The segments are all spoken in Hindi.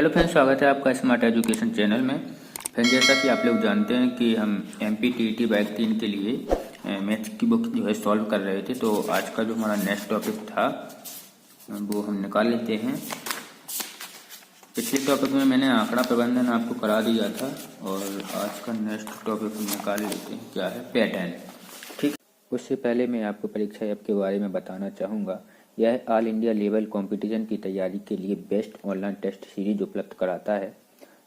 हेलो फ्रेंड्स, स्वागत है आपका स्मार्ट एजुकेशन चैनल में। फ्रेंड्स, जैसा कि आप लोग जानते हैं कि हम MPTET बैग 3 के लिए मैथ्स की बुक जो है सॉल्व कर रहे थे। तो आज का जो हमारा नेक्स्ट टॉपिक था वो हम निकाल लेते हैं। पिछले टॉपिक में मैंने आंकड़ा प्रबंधन आपको करा दिया था और आज का नेक्स्ट टॉपिक हम निकाल लेते हैं, क्या है, पैटर्न। ठीक, उससे पहले मैं आपको परीक्षा ऐप के बारे में बताना चाहूँगा। यह ऑल इंडिया लेवल कंपटीशन की तैयारी के लिए बेस्ट ऑनलाइन टेस्ट सीरीज उपलब्ध कराता है।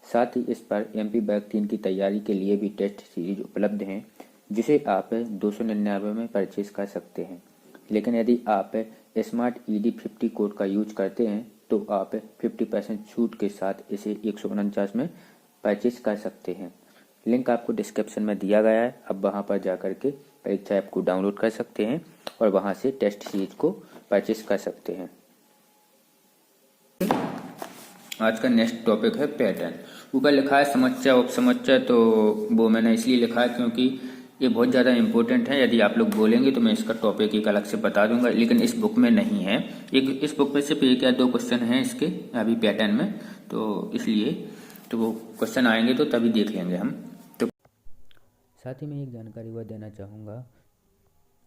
साथ ही इस पर MP बैग 3 की तैयारी के लिए भी टेस्ट सीरीज उपलब्ध हैं, जिसे आप 299 में परचेज कर सकते हैं। लेकिन यदि आप स्मार्ट ED50 कोड का यूज करते हैं तो आप 50% छूट के साथ इसे 149 में परचेज कर सकते हैं। लिंक आपको डिस्क्रिप्शन में दिया गया है। अब वहां पर जाकर के परीक्षा ऐप को डाउनलोड कर सकते हैं और वहां से टेस्ट सीरीज को परचेस कर सकते हैं। आज का नेक्स्ट टॉपिक है पैटर्न। ऊपर लिखा है समस्या उपसमस्या, तो वो मैंने इसलिए लिखा है क्योंकि ये बहुत ज़्यादा इंपॉर्टेंट है। यदि आप लोग बोलेंगे तो मैं इसका टॉपिक एक अलग से बता दूंगा, लेकिन इस बुक में नहीं है। इस बुक में सिर्फ एक या दो क्वेश्चन हैं इसके अभी पैटर्न में, तो इसलिए तो वो क्वेश्चन आएंगे तो तभी देख लेंगे हम। तो साथ ही मैं एक जानकारी वह देना चाहूँगा,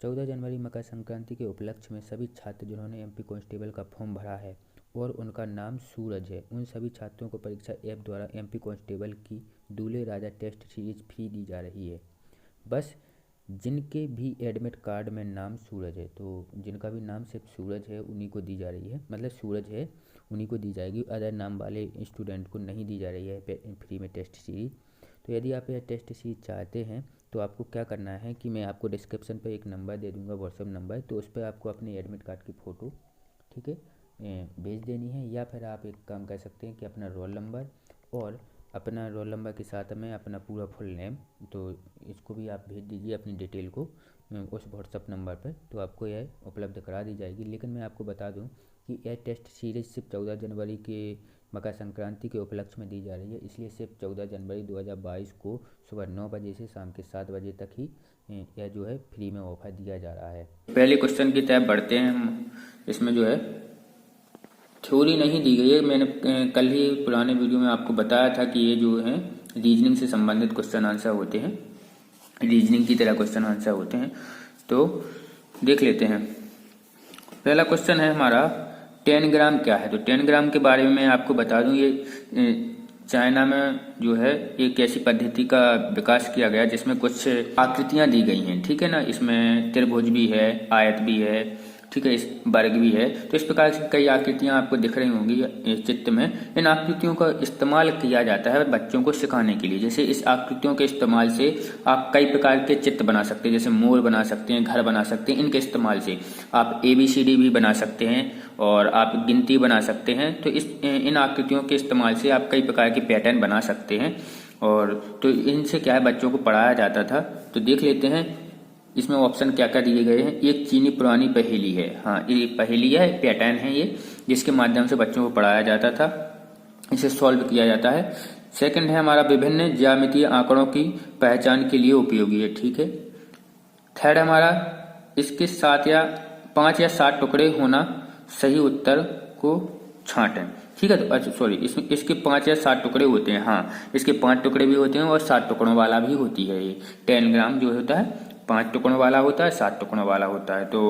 14 जनवरी मकर संक्रांति के उपलक्ष्य में सभी छात्र जिन्होंने MP कांस्टेबल का फॉर्म भरा है और उनका नाम सूरज है, उन सभी छात्रों को परीक्षा ऐप द्वारा MP कांस्टेबल की दूल्हे राजा टेस्ट सीरीज फ्री दी जा रही है। बस जिनके भी एडमिट कार्ड में नाम सूरज है, तो जिनका भी नाम सिर्फ सूरज है उन्हीं को दी जा रही है, मतलब सूरज है उन्हीं को दी जाएगी। अदर नाम वाले स्टूडेंट को नहीं दी जा रही है फ्री में टेस्ट सीरीज। तो यदि आप यह टेस्ट सीरीज चाहते हैं तो आपको क्या करना है कि मैं आपको डिस्क्रिप्शन पे एक नंबर दे दूंगा, व्हाट्सएप नंबर, तो उस पर आपको अपने एडमिट कार्ड की फ़ोटो, ठीक है, भेज देनी है। या फिर आप एक काम कर सकते हैं कि अपना रोल नंबर और अपना रोल नंबर के साथ में अपना पूरा फुल नेम, तो इसको भी आप भेज दीजिए अपनी डिटेल को उस व्हाट्सएप नंबर पर, तो आपको यह उपलब्ध करा दी जाएगी। लेकिन मैं आपको बता दूं कि यह टेस्ट सीरीज सिर्फ 14 जनवरी के मकर संक्रांति के उपलक्ष्य में दी जा रही है, इसलिए सिर्फ 14 जनवरी 2022 को सुबह 9 बजे से शाम के 7 बजे तक ही यह जो है फ्री में ऑफर दिया जा रहा है। पहले क्वेश्चन की तरफ बढ़ते हैं हम। इसमें जो है थ्योरी नहीं दी गई है। मैंने कल ही पुराने वीडियो में आपको बताया था कि ये जो है रीजनिंग से संबंधित क्वेश्चन आंसर होते हैं, रीजनिंग की तरह क्वेश्चन आंसर होते हैं। तो देख लेते हैं। पहला क्वेश्चन है हमारा 10 ग्राम क्या है। तो 10 ग्राम के बारे में मैं आपको बता दूं, ये चाइना में जो है एक ऐसी पद्धति का विकास किया गया जिसमें कुछ आकृतियां दी गई हैं, ठीक है ना। इसमें त्रिभुज भी है, आयत भी है, ठीक है, इस वर्ग भी है। तो इस प्रकार की कई आकृतियां आपको दिख रही होंगी चित्र में। इन आकृतियों का इस्तेमाल किया जाता है बच्चों को सिखाने के लिए। जैसे इस आकृतियों के इस्तेमाल से आप कई प्रकार के चित्र बना सकते हैं, जैसे मोर बना सकते हैं, घर बना सकते हैं। इनके इस्तेमाल से आप ABCD भी बना सकते हैं और आप गिनती बना सकते हैं। तो इन आकृतियों के इस्तेमाल से आप कई प्रकार के पैटर्न बना सकते हैं। और तो इनसे क्या है, बच्चों को पढ़ाया जाता था। तो देख लेते हैं इसमें ऑप्शन क्या क्या दिए गए हैं। एक चीनी पुरानी पहेली है, हाँ ये पहेली है, पैटर्न है ये, जिसके माध्यम से बच्चों को पढ़ाया जाता था, इसे सॉल्व किया जाता है। सेकंड है हमारा विभिन्न ज्यामितीय आंकड़ों की पहचान के लिए उपयोगी है, ठीक है। थर्ड हमारा इसके 7 या 5 या 7 टुकड़े होना सही उत्तर को छांटें, ठीक है। तो अच्छा सॉरी, इसके 5 या 7 टुकड़े होते हैं, हाँ इसके 5 टुकड़े भी होते हैं और 7 टुकड़ों वाला भी होती है। ये 10 ग्राम जो होता है 5 टुकड़ों वाला होता है, 7 टुकड़ों वाला होता है। तो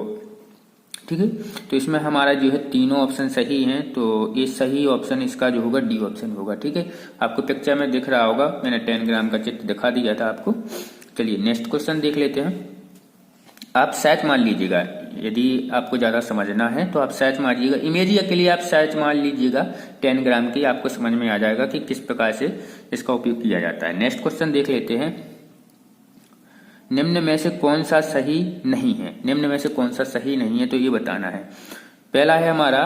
ठीक है, तो इसमें हमारा जो है तीनों ऑप्शन सही हैं। तो ये सही ऑप्शन इसका जो होगा D ऑप्शन होगा, ठीक है। आपको पिक्चर में दिख रहा होगा, मैंने 10 ग्राम का चित्र दिखा दिया था आपको। चलिए नेक्स्ट क्वेश्चन देख लेते हैं। आप सर्च मान लीजिएगा, यदि आपको ज्यादा समझना है तो आप सर्च मारिएगा। इमेजिया के लिए आप सर्च मान लीजिएगा 10 ग्राम की, आपको समझ में आ जाएगा कि किस प्रकार से इसका उपयोग किया जाता है। नेक्स्ट क्वेश्चन देख लेते हैं। निम्न में से कौन सा सही नहीं है, निम्न में से कौन सा सही नहीं है, तो ये बताना है। पहला है हमारा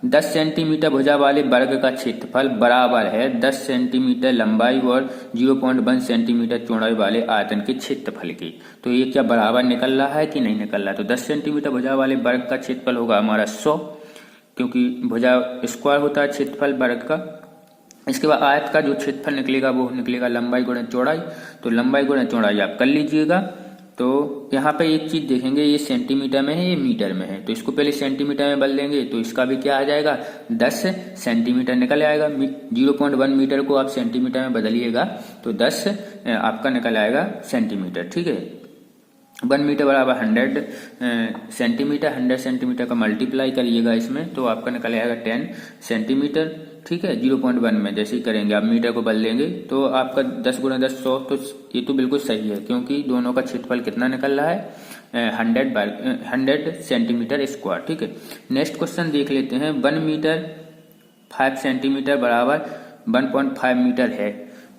10 सेंटीमीटर भुजा वाले वर्ग का क्षेत्रफल बराबर है 10 सेंटीमीटर लंबाई और 0.1 सेंटीमीटर चौड़ाई वाले आयतन के क्षेत्रफल की। तो ये क्या बराबर निकल रहा है कि नहीं निकल रहा है। तो 10 सेंटीमीटर भुजा वाले वर्ग का क्षेत्रफल होगा हमारा 100, क्योंकि भुजा स्क्वायर होता है क्षेत्रफल वर्ग का। इसके बाद आयत का जो क्षेत्रफल निकलेगा वो निकलेगा लंबाई गुणा चौड़ाई। तो लंबाई गुणा चौड़ाई आप कर लीजिएगा। तो यहाँ पे एक चीज देखेंगे, ये सेंटीमीटर में है, ये मीटर में है, तो इसको पहले सेंटीमीटर में बदल देंगे तो इसका भी क्या आ जाएगा, 10 सेंटीमीटर निकल आएगा। 0.1 मीटर को आप सेंटीमीटर में बदलिएगा तो 10 आपका निकल आएगा सेंटीमीटर। ठीक है, 1 मीटर बराबर 100 सेंटीमीटर, 100 सेंटीमीटर का मल्टीप्लाई करिएगा इसमें तो आपका निकल आएगा 10 सेंटीमीटर। ठीक है, 0.1 में जैसे ही करेंगे आप मीटर को बदल देंगे तो आपका 10 गुणा 10 100, तो ये तो बिल्कुल सही है क्योंकि दोनों का क्षेत्रफल कितना निकल रहा है, 100 सेंटीमीटर स्क्वायर। ठीक है, नेक्स्ट क्वेश्चन देख लेते हैं। 1 मीटर 5 सेंटीमीटर बराबर 1.5 मीटर है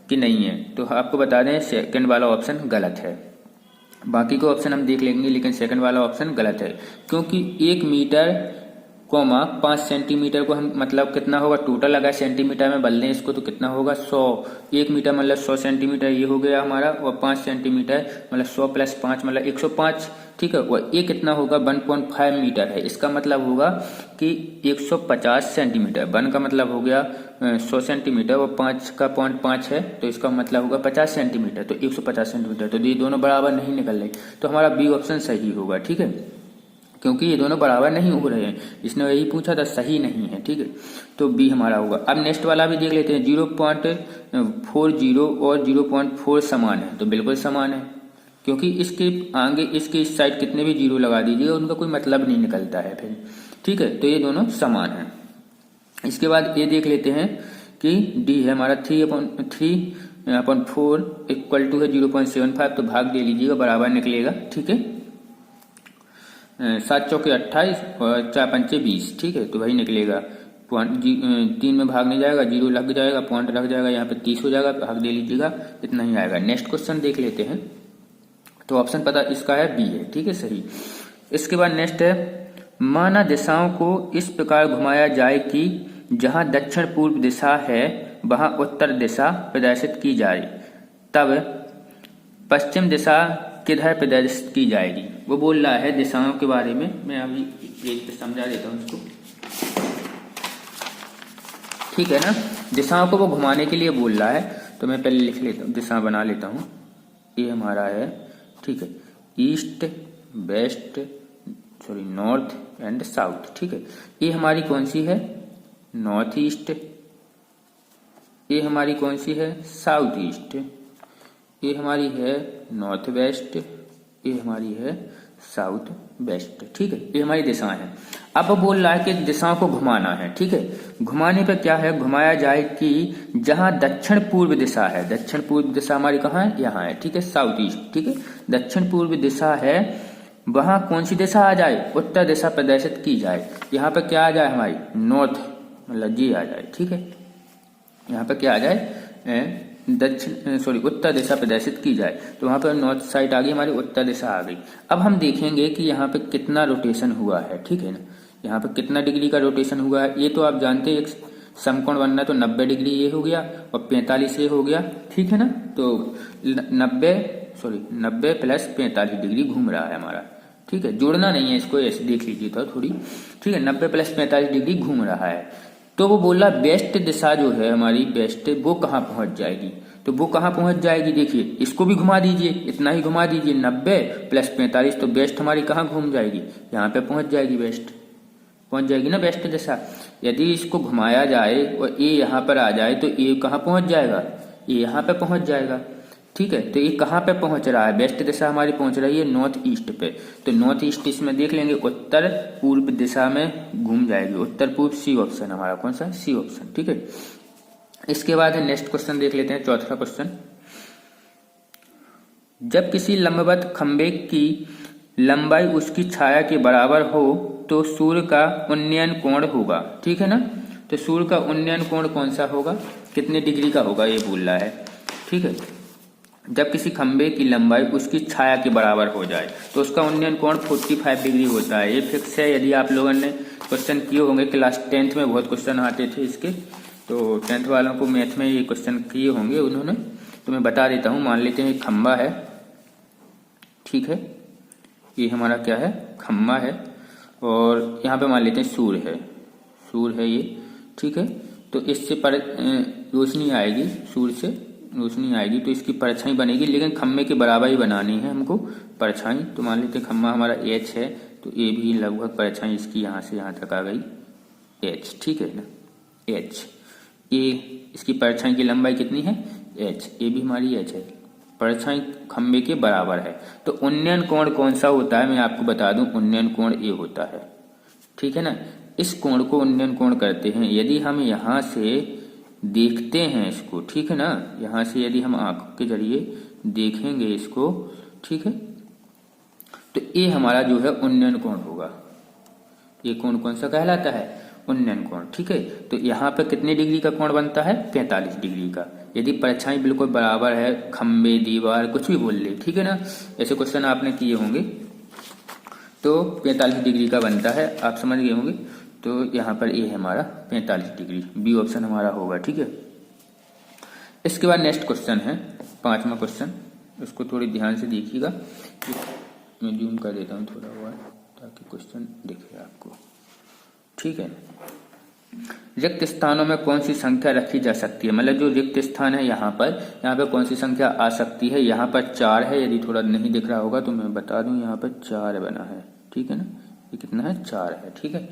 कि नहीं है, तो आपको बता दें सेकंड वाला ऑप्शन गलत है। बाकी को ऑप्शन हम देख लेंगे लेकिन सेकंड वाला ऑप्शन गलत है क्योंकि 1 मीटर 5 सेंटीमीटर को हम मतलब कितना होगा, टोटल अगर सेंटीमीटर में बदल दें इसको तो कितना होगा 100। 1 मीटर मतलब 100 सेंटीमीटर ये हो गया हमारा, और 5 सेंटीमीटर मतलब 100 प्लस 5 मतलब 105। ठीक है, और ये कितना होगा 1.5 मीटर है, इसका मतलब होगा कि 150 सेंटीमीटर। 1 का मतलब हो गया 100 सेंटीमीटर और 5 का 0.5 है तो इसका मतलब होगा 50 सेंटीमीटर, तो 150 सेंटीमीटर। तो ये दोनों बराबर नहीं निकल रहे तो हमारा बी ऑप्शन सही होगा। ठीक है, क्योंकि ये दोनों बराबर नहीं हो रहे हैं, इसने यही पूछा था, सही नहीं है। ठीक है, तो बी हमारा होगा। अब नेक्स्ट वाला भी देख लेते हैं। 0.40 और 0.4 समान है, तो बिल्कुल समान है क्योंकि इसके आगे इसके इस साइड कितने भी जीरो लगा दीजिए उनका कोई मतलब नहीं निकलता है फिर। ठीक है, तो ये दोनों समान है। इसके बाद ये देख लेते हैं कि डी है हमारा 3/4 इक्वल टू है 0.75, तो भाग दे लीजिएगा बराबर निकलेगा। ठीक है, 7 चौके 28 और 4 पंचे 20। ठीक है, तो वही निकलेगा। 3 में भाग नहीं जाएगा, 0 लग जाएगा, पॉइंट लग जाएगा, यहाँ पे 30 हो जाएगा, भाग दे लीजिएगा, इतना ही आएगा। नेक्स्ट क्वेश्चन देख लेते हैं, तो ऑप्शन पता इसका है बी है। ठीक है, सही। इसके बाद नेक्स्ट है, माना दिशाओं को इस प्रकार घुमाया जाए कि जहां दक्षिण पूर्व दिशा है वहां उत्तर दिशा प्रदर्शित की जाए, तब पश्चिम दिशा किधर प्रदर्शित की जाएगी। वो बोल रहा है दिशाओं के बारे में, मैं अभी पेज पे समझा देता हूँ इसको। ठीक है ना, दिशाओं को वो घुमाने के लिए बोल रहा है, तो मैं पहले लिख लेता हूँ, दिशा बना लेता हूँ। ये हमारा है, ठीक है, east west north and south. ठीक है, ये हमारी कौन सी है, नॉर्थ ईस्ट। ये हमारी कौन सी है, साउथ ईस्ट। ये हमारी है नॉर्थ वेस्ट। ये हमारी है साउथ वेस्ट। ठीक है, ये हमारी दिशाएं हैं। अब बोल रहा है कि दिशाओं को घुमाना है। ठीक है, घुमाने पे क्या है, घुमाया जाए कि जहां दक्षिण पूर्व दिशा है, दक्षिण पूर्व दिशा हमारी कहाँ है, यहाँ है। ठीक है, साउथ ईस्ट। ठीक है, दक्षिण पूर्व दिशा है, वहां कौन सी दिशा आ जाए, उत्तर दिशा प्रदर्शित की जाए। यहाँ पे क्या आ जाए, हमारी नॉर्थ मतलब जी आ जाए। ठीक है, यहाँ पे क्या आ जाए, उत्तर दिशा प्रदर्शित की जाए, तो वहां पर नॉर्थ साइड आ गई, हमारी उत्तर दिशा आ गई। अब हम देखेंगे कि यहाँ पे कितना रोटेशन हुआ है। ठीक है ना, यहाँ पे कितना डिग्री का रोटेशन हुआ है, ये तो आप जानते हैं, एक समकोण बनना तो 90 डिग्री ये हो गया और 45 ये हो गया। ठीक है ना, तो 90 प्लस 45 डिग्री घूम रहा है हमारा। ठीक है, जोड़ना नहीं है इसको, ऐसे देख लीजिए तो थोड़ी। ठीक है, 90 प्लस 45 डिग्री घूम रहा है। तो वो बोला वेस्ट दिशा जो है हमारी, वेस्ट, वो कहाँ पहुंच जाएगी, तो वो कहाँ पहुंच जाएगी, देखिए इसको भी घुमा दीजिए, इतना ही घुमा दीजिए, 90 प्लस 45, तो वेस्ट हमारी कहाँ घूम जाएगी, यहाँ पे पहुंच जाएगी, वेस्ट पहुंच जाएगी ना, वेस्ट दिशा। यदि इसको घुमाया जाए और ए यहाँ पर आ जाए तो ए कहाँ पहुंच जाएगा, ये यहाँ पे पहुंच जाएगा। ठीक है, तो ये कहाँ पे पहुंच रहा है, वेस्ट दिशा हमारी पहुंच रही है नॉर्थ ईस्ट पे, तो नॉर्थ ईस्ट इसमें देख लेंगे उत्तर पूर्व दिशा में घूम जाएगी, उत्तर पूर्व, सी ऑप्शन हमारा कौन सा, सी ऑप्शन। ठीक है, इसके बाद नेक्स्ट क्वेश्चन देख लेते हैं, चौथा क्वेश्चन। जब किसी लंबवत खंबे की लंबाई उसकी छाया के बराबर हो तो सूर्य का उन्नयन कोण होगा। ठीक है ना, तो सूर्य का उन्नयन कोण कौन सा होगा, कितने डिग्री का होगा, ये बोल रहा है। ठीक है, जब किसी खंबे की लंबाई उसकी छाया के बराबर हो जाए तो उसका उन्नयन कोण 45 डिग्री होता है। ये फिक्स है, यदि आप लोगों ने क्वेश्चन किए होंगे, क्लास 10th में बहुत क्वेश्चन आते थे इसके, तो 10th वालों को मैथ में ये क्वेश्चन किए होंगे उन्होंने, तो मैं बता देता हूँ। मान लेते हैं खंबा है, ठीक है, ये हमारा क्या है, खंबा है, और यहाँ पे मान लेते हैं सूर्य है, सूर्य है ये। ठीक है, तो इससे पर रोशनी आएगी सूर्य से, रोशनी आएगी तो इसकी परछाई बनेगी, लेकिन खम्भे के बराबर ही बनानी है हमको परछाई। तो मान लेते खम्भा हमारा H है, तो ए भी लगभग परछाई इसकी यहाँ से यहाँ तक आ गई H, ठीक है ना, H। ए इसकी परछाई की लंबाई कितनी है H, ए भी हमारी H है, परछाई खम्भे के बराबर है। तो उन्नयन कोण कौन सा होता है मैं आपको बता दूं, उन्नयन कोण ए होता है, ठीक है ना। इस कोण को उन्नयन कोण करते हैं। यदि हम यहाँ से देखते हैं इसको, ठीक है ना, यहाँ से यदि हम आंख के जरिए देखेंगे इसको, ठीक है, तो ये हमारा जो है उन्नयन कोण होगा। ये कोण कौन सा कहलाता है, उन्नयन कोण, ठीक है। तो यहाँ पे कितने डिग्री का कोण बनता है, 45 डिग्री का। यदि परछाई बिल्कुल बराबर है, खम्बे दीवार कुछ भी बोल ले, ठीक है ना, ऐसे क्वेश्चन आपने किए होंगे, तो 45 डिग्री का बनता है, आप समझ गए होंगे। तो यहाँ पर ये है हमारा 45 डिग्री, बी ऑप्शन हमारा होगा, ठीक है। इसके बाद नेक्स्ट क्वेश्चन है 5वां क्वेश्चन, उसको थोड़ी ध्यान से देखिएगा। मैं जूम कर देता हूँ थोड़ा हुआ ताकि क्वेश्चन दिखे आपको, ठीक है। रिक्त स्थानों में कौन सी संख्या रखी जा सकती है, मतलब जो रिक्त स्थान है यहाँ पर कौन सी संख्या आ सकती है। यहाँ पर 4 है, यदि थोड़ा नहीं दिख रहा होगा तो मैं बता दूं, यहाँ पर 4 बना है, ठीक है ना, ये कितना है 4 है, ठीक है।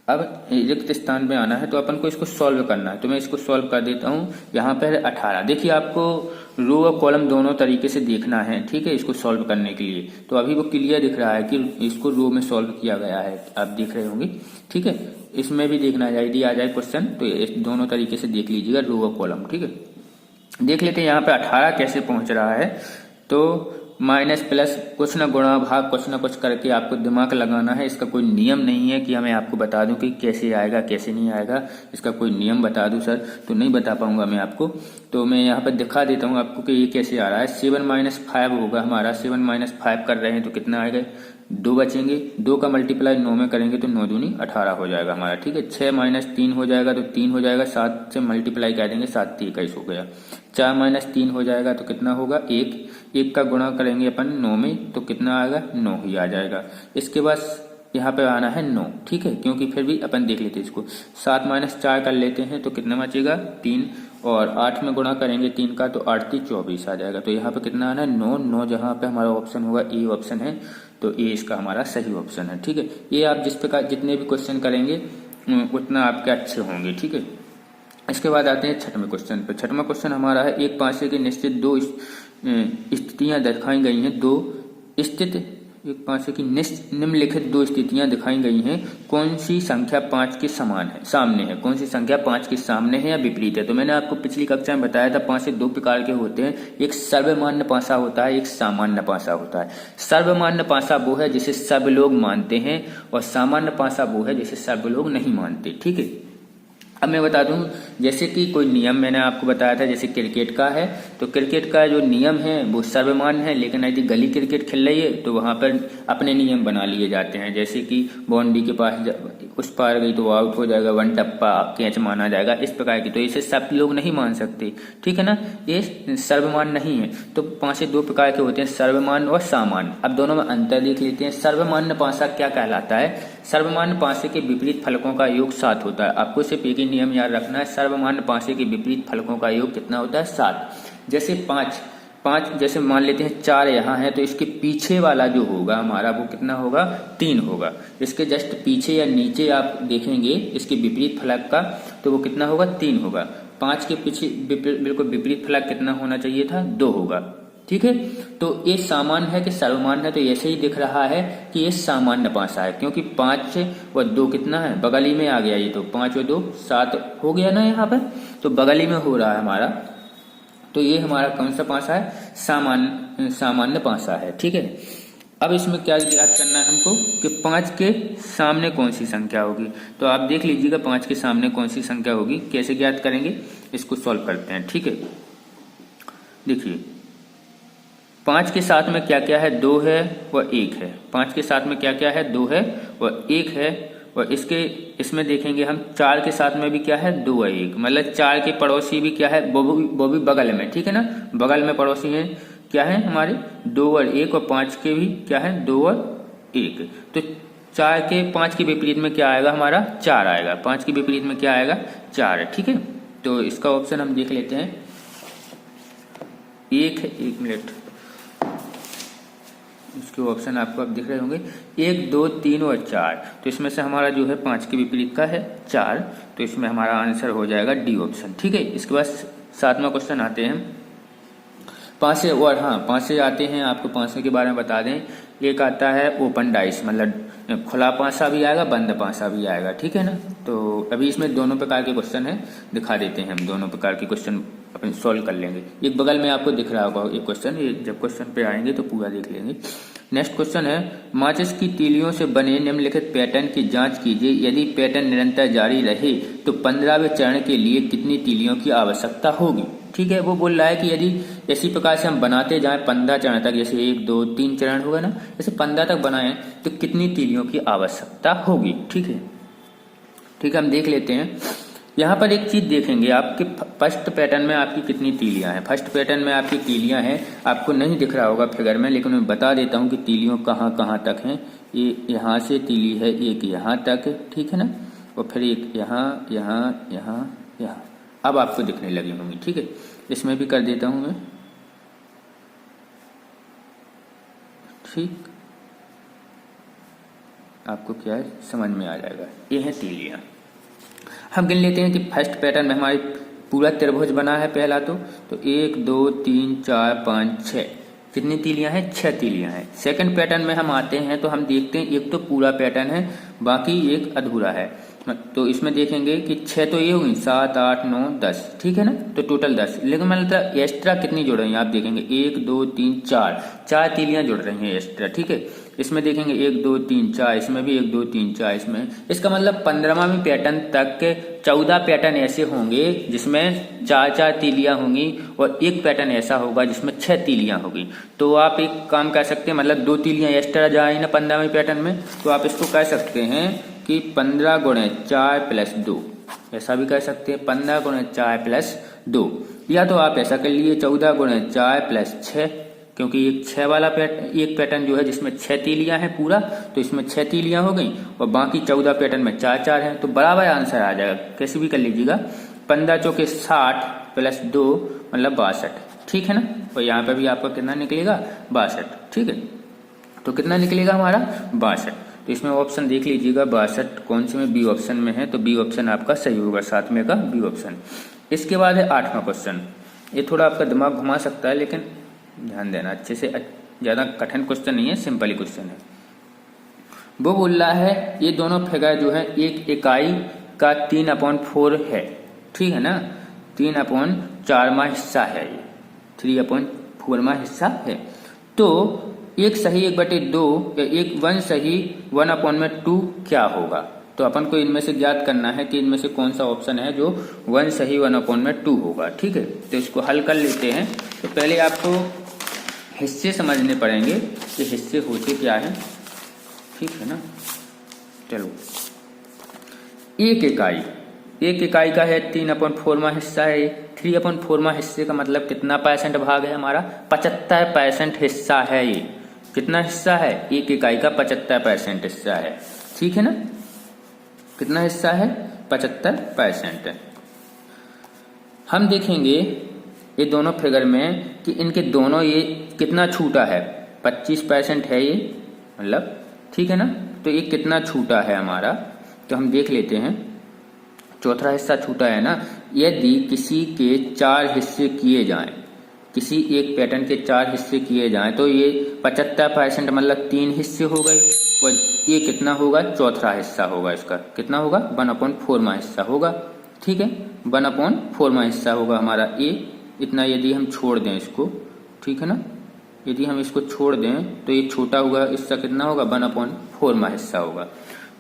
अब रिक्त स्थान में आना है तो अपन को इसको सॉल्व करना है, तो मैं इसको सॉल्व कर देता हूँ। यहाँ पर है 18। देखिए आपको रो और कॉलम दोनों तरीके से देखना है, ठीक है, इसको सॉल्व करने के लिए। तो अभी वो क्लियर दिख रहा है कि इसको रो में सॉल्व किया गया है, आप देख रहे होंगे, ठीक है। इसमें भी देखना है, यदि आ जाए क्वेश्चन तो इस दोनों तरीके से देख लीजिएगा, रो और कॉलम, ठीक है। देख लेते हैं यहाँ पे 18 कैसे पहुंच रहा है। तो माइनस प्लस कुछ न गुणा भाग कुछ न कुछ करके आपको दिमाग लगाना है। इसका कोई नियम नहीं है कि हमें आपको बता दूं कि कैसे आएगा कैसे नहीं आएगा, इसका कोई नियम बता दूं सर तो नहीं बता पाऊंगा मैं आपको। तो मैं यहाँ पर दिखा देता हूँ आपको कि ये कैसे आ रहा है। 7 - 5 होगा हमारा, 7 - 5 कर रहे हैं तो कितना आएगा, 2 बचेंगे। 2 का मल्टीप्लाई 9 में करेंगे तो 9 दूनी 18 हो जाएगा हमारा, ठीक है। 6 - 3 हो जाएगा तो 3 हो जाएगा, 7 से मल्टीप्लाई कर देंगे 7 × 21 हो गया। 4 - 3 हो जाएगा तो कितना होगा 1, 1 का गुणा करेंगे अपन 9 में तो कितना आएगा 9 ही आ जाएगा। इसके बाद यहाँ पे आना है 9, ठीक है, क्योंकि फिर भी अपन देख लेते हैं इसको। 7 - 4 कर लेते हैं तो कितना बचेगा 3, और 8 में गुणा करेंगे 3 का तो 8 × 24 आ जाएगा। तो यहाँ पे कितना आना है 9, 9 जहाँ पे हमारा ऑप्शन होगा ए ऑप्शन है, तो ए इसका हमारा सही ऑप्शन है, ठीक है। ये आप जिस प्रकार जितने भी क्वेश्चन करेंगे उतना आपके अच्छे होंगे, ठीक है। इसके बाद आते हैं 6वें क्वेश्चन पे। 6वां क्वेश्चन हमारा है एक पासे की निश्चित 2 स्थितियां दिखाई गई हैं। 2 स्थित एक पासे की निम्नलिखित 2 स्थितियां दिखाई गई हैं। कौन सी संख्या 5 के समान है, सामने है, कौन सी संख्या 5 के सामने है या विपरीत है। तो मैंने आपको पिछली कक्षा में बताया था पासे 2 प्रकार के होते हैं, एक सर्वमान्य पासा होता है, एक सामान्य पासा होता है। सर्वमान्य पासा वो है जिसे सब लोग मानते हैं, और सामान्य पासा वो है जिसे सब लोग नहीं मानते, ठीक है। अब मैं बता दूं, जैसे कि कोई नियम मैंने आपको बताया था, जैसे क्रिकेट का है तो क्रिकेट का जो नियम है वो सर्वमान्य है, लेकिन यदि गली क्रिकेट खेल रही है तो वहां पर अपने नियम बना लिए जाते हैं। जैसे कि बाउंड्री के पास उस पार गई तो आउट हो जाएगा, 1 टप्पा कैच माना जाएगा, इस प्रकार की। तो इसे सब लोग नहीं मान सकते, ठीक है ना, ये सर्वमान्य नहीं है। तो पासे 2 प्रकार के होते हैं, सर्वमान्य और सामान्य। अब दोनों में अंतर देख लेते हैं। सर्वमान्य पासा क्या कहलाता है, सर्वमान्य पासे के विपरीत फलकों का योग 7 होता है। आपको सिर्फ एक ही नियम याद रखना है, सर्वमान्य पासे के विपरीत फलकों का योग कितना होता है 7। जैसे 5 जैसे मान लेते हैं 4 यहाँ है तो इसके पीछे वाला जो होगा हमारा वो कितना होगा 3 होगा। इसके जस्ट पीछे या नीचे आप देखेंगे इसके विपरीत फलक का तो वो कितना होगा 3 होगा। 5 के पीछे बिल्कुल विपरीत फलक कितना होना चाहिए था 2 होगा, ठीक है। तो ये सामान्य है कि सर्वमान्य है, तो ऐसे ही दिख रहा है कि ये सामान्य पासा है, क्योंकि 5 और 2 कितना है बगली में आ गया। ये तो 5 और 2 7 हो गया ना यहाँ पर, तो बगली में हो रहा है हमारा। तो ये हमारा कौन सा पासा है, सामान्य पासा है, ठीक है। अब इसमें क्या याद करना है हमको कि 5 के सामने कौन सी संख्या होगी। तो आप देख लीजिएगा 5 के सामने कौन सी संख्या होगी, कैसे ज्ञात करेंगे इसको सॉल्व करते हैं, ठीक है। देखिए 5 के साथ में क्या क्या है, 2 है और 1 है। 5 के साथ में क्या क्या है, 2 है और 1 है। और इसमें देखेंगे हम 4 के साथ में भी क्या है 2 और 1, मतलब 4 के पड़ोसी भी क्या है वो भी बगल में, ठीक है ना, बगल में पड़ोसी हैं क्या है हमारे 2 और 1, और 5 के भी क्या है 2 और 1। तो 4 के 5 के विपरीत में क्या आएगा हमारा 4 आएगा, 5 के विपरीत में क्या आएगा 4, ठीक है। तो इसका ऑप्शन हम देख लेते हैं एक है, 1 मिनट, इसके ऑप्शन आपको अब दिख रहे होंगे 1, 2, 3 और 4। तो इसमें से हमारा जो है 5 के विपरीत का है 4, तो इसमें हमारा आंसर हो जाएगा डी ऑप्शन। ठीक है, इसके बाद 7वां क्वेश्चन आते हैं पांसे। और हाँ, पांसे आते हैं, आपको पांसे के बारे में बता दें। एक आता है ओपन डाइस, मतलब खुला पांसा भी आएगा, बंद पांसा भी आएगा। ठीक है ना, तो अभी इसमें दोनों प्रकार के क्वेश्चन है, दिखा देते हैं हम दोनों प्रकार के क्वेश्चन अपन सॉल्व कर लेंगे। एक बगल में आपको दिख रहा होगा एक क्वेश्चन, ये जब क्वेश्चन पे आएंगे तो पूरा देख लेंगे। नेक्स्ट क्वेश्चन है माचिस की तीलियों से बने निम्नलिखित पैटर्न की जांच कीजिए। यदि पैटर्न निरंतर जारी रहे तो 15वें चरण के लिए कितनी तीलियों की आवश्यकता होगी। ठीक है, वो बोल रहा है कि यदि इसी प्रकार से हम बनाते जाएं 15 चरण तक, जैसे 1, 2, 3 चरण होगा ना, जैसे 15 तक बनाएं तो कितनी तीलियों की आवश्यकता होगी। ठीक है, हम देख लेते हैं। यहाँ पर एक चीज देखेंगे, आपके फर्स्ट पैटर्न में आपकी कितनी तीलियां हैं। फर्स्ट पैटर्न में आपकी तीलियां हैं, आपको नहीं दिख रहा होगा फिगर में, लेकिन मैं बता देता हूँ कि तीलियों कहाँ कहाँ तक हैं। ये यहाँ से तीली है, एक यहाँ तक, ठीक है ना, और फिर एक यहाँ, यहाँ, यहाँ, यहाँ। अब आपको दिखने लगी होंगी। ठीक है, इसमें भी कर देता हूँ मैं। ठीक, आपको क्या है समझ में आ जाएगा। ये है तीलियां। हम गिन लेते हैं कि फर्स्ट पैटर्न में हमारी पूरा त्रिभुज बना है पहला, तो 1, 2, 3, 4, 5, 6 कितनी तीलियां हैं, 6 तीलियां हैं। सेकंड पैटर्न में हम आते हैं तो हम देखते हैं एक तो पूरा पैटर्न है, बाकी एक अधूरा है। तो इसमें देखेंगे कि 6 तो ये हुई, 7, 8, 9, 10, ठीक है ना, तो टोटल 10। लेकिन मतलब एक्स्ट्रा कितनी जुड़ रही हैं आप देखेंगे, 1, 2, 3, 4 तीलियां जुड़ रही हैं एक्स्ट्रा। ठीक है, इसमें देखेंगे 1, 2, 3, 4, इसमें भी 1, 2, 3, 4, इसमें। इसका मतलब 15वां पैटर्न तक के 14 पैटर्न ऐसे होंगे जिसमें 4 तीलियां होंगी, और एक पैटर्न ऐसा होगा जिसमें 6 तीलियां होगी। तो आप एक काम कर सकते हैं, मतलब 2 तीलियां एक्स्ट्रा जाए ना 15वें पैटर्न में, तो आप इसको कह सकते हैं कि 15 गुणे 4 प्लस 2, ऐसा भी कर सकते हैं 15 गुणे 4 प्लस 2, या तो आप ऐसा कर लिए 14 गुणे 4 प्लस 6, क्योंकि एक 6 वाला एक पैटर्न जो है जिसमें 6 तीलियां हैं पूरा, तो इसमें 6 तीलियां हो गई, और बाकी 14 पैटर्न में 4 हैं, तो बराबर आंसर आ जाएगा। कैसे भी कर लीजिएगा, 15 चौके 60 प्लस 2 मतलब 62, ठीक है ना, और यहाँ पे भी आपका कितना निकलेगा, 62। ठीक है, तो कितना निकलेगा हमारा, 62। तो इसमें ऑप्शन देख लीजिएगा 62 कौन से में, बी ऑप्शन में है, तो बी ऑप्शन आपका सही होगा, 7वें का बी ऑप्शन। इसके बाद है 8वां क्वेश्चन। ये थोड़ा आपका दिमाग घुमा सकता है, लेकिन ध्यान देना अच्छे से, ज्यादा कठिन क्वेश्चन नहीं है, सिंपल ही क्वेश्चन है। वो बोल रहा है ये दोनों फिगर जो है एक इकाई का 3/4 है, ठीक है ना, 3/4वां हिस्सा है, ये 3/4वां हिस्सा है। तो एक सही 1/2 या एक 1 सही 1/2 क्या होगा। तो अपन को इनमें से ज्ञात करना है कि इनमें से कौन सा ऑप्शन है जो 1 सही 1/2 होगा। ठीक है, तो इसको हल कर लेते हैं। तो पहले आपको हिस्से समझने पड़ेंगे कि हिस्से होते क्या है, ठीक है ना। चलो, एक इकाई का है 3/4वां हिस्सा है। 3/4वां हिस्से का मतलब कितना % भाग है हमारा, 75% हिस्सा है। ये कितना हिस्सा है, एक इकाई का 75% हिस्सा है, ठीक है ना। कितना हिस्सा है, 75%। हम देखेंगे ये दोनों फिगर में कि इनके दोनों ये कितना छूटा है, 25% है ये, मतलब ठीक है ना। तो ये कितना छूटा है हमारा, तो हम देख लेते हैं। चौथा हिस्सा छूटा है ना। यदि किसी के 4 हिस्से किए जाएं, किसी एक पैटर्न के 4 हिस्से किए जाएं, तो ये 75% मतलब 3 हिस्से हो गए, और ये कितना होगा, चौथा हिस्सा होगा। इसका कितना होगा, 1/4वां हिस्सा होगा, ठीक है, 1/4वां हिस्सा होगा हमारा ये। इतना यदि हम छोड़ दें इसको, ठीक है ना, यदि हम इसको छोड़ दें तो ये छोटा हुआ हिस्सा कितना होगा, 1/4वां हिस्सा होगा।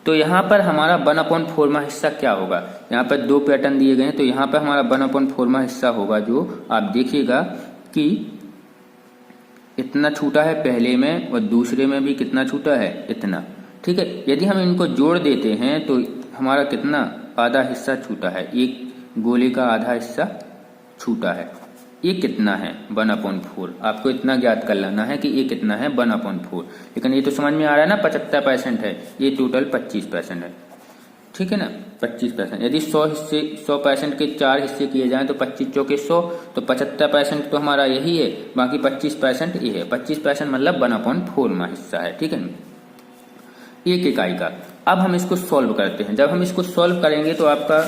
तो यहाँ पर हमारा 1/4वां हिस्सा क्या होगा, यहाँ पर 2 पैटर्न दिए गए हैं, तो यहाँ पर हमारा 1/4वां हिस्सा होगा, जो आप देखिएगा कि इतना छूटा है पहले में, और दूसरे में भी कितना छूटा है, इतना, ठीक है। यदि हम इनको जोड़ देते हैं तो हमारा कितना, आधा हिस्सा छूटा है, एक गोले का आधा हिस्सा छूटा है। ये कितना है, 1/4। आपको इतना ज्ञात कर लेना है कि ये कितना है, 1/4। लेकिन ये तो समझ में आ रहा है ना, 75% है, ये टोटल 25% है, ठीक है ना, 25%। यदि 100% के 4 हिस्से किए जाएं तो 25 चौके 100, तो 75% तो हमारा यही है, बाकी 25% ये है। 25% मतलब 1/4 हिस्सा है, ठीक है ना, 1 इकाई का। अब हम इसको सॉल्व करते हैं। जब हम इसको सॉल्व करेंगे तो आपका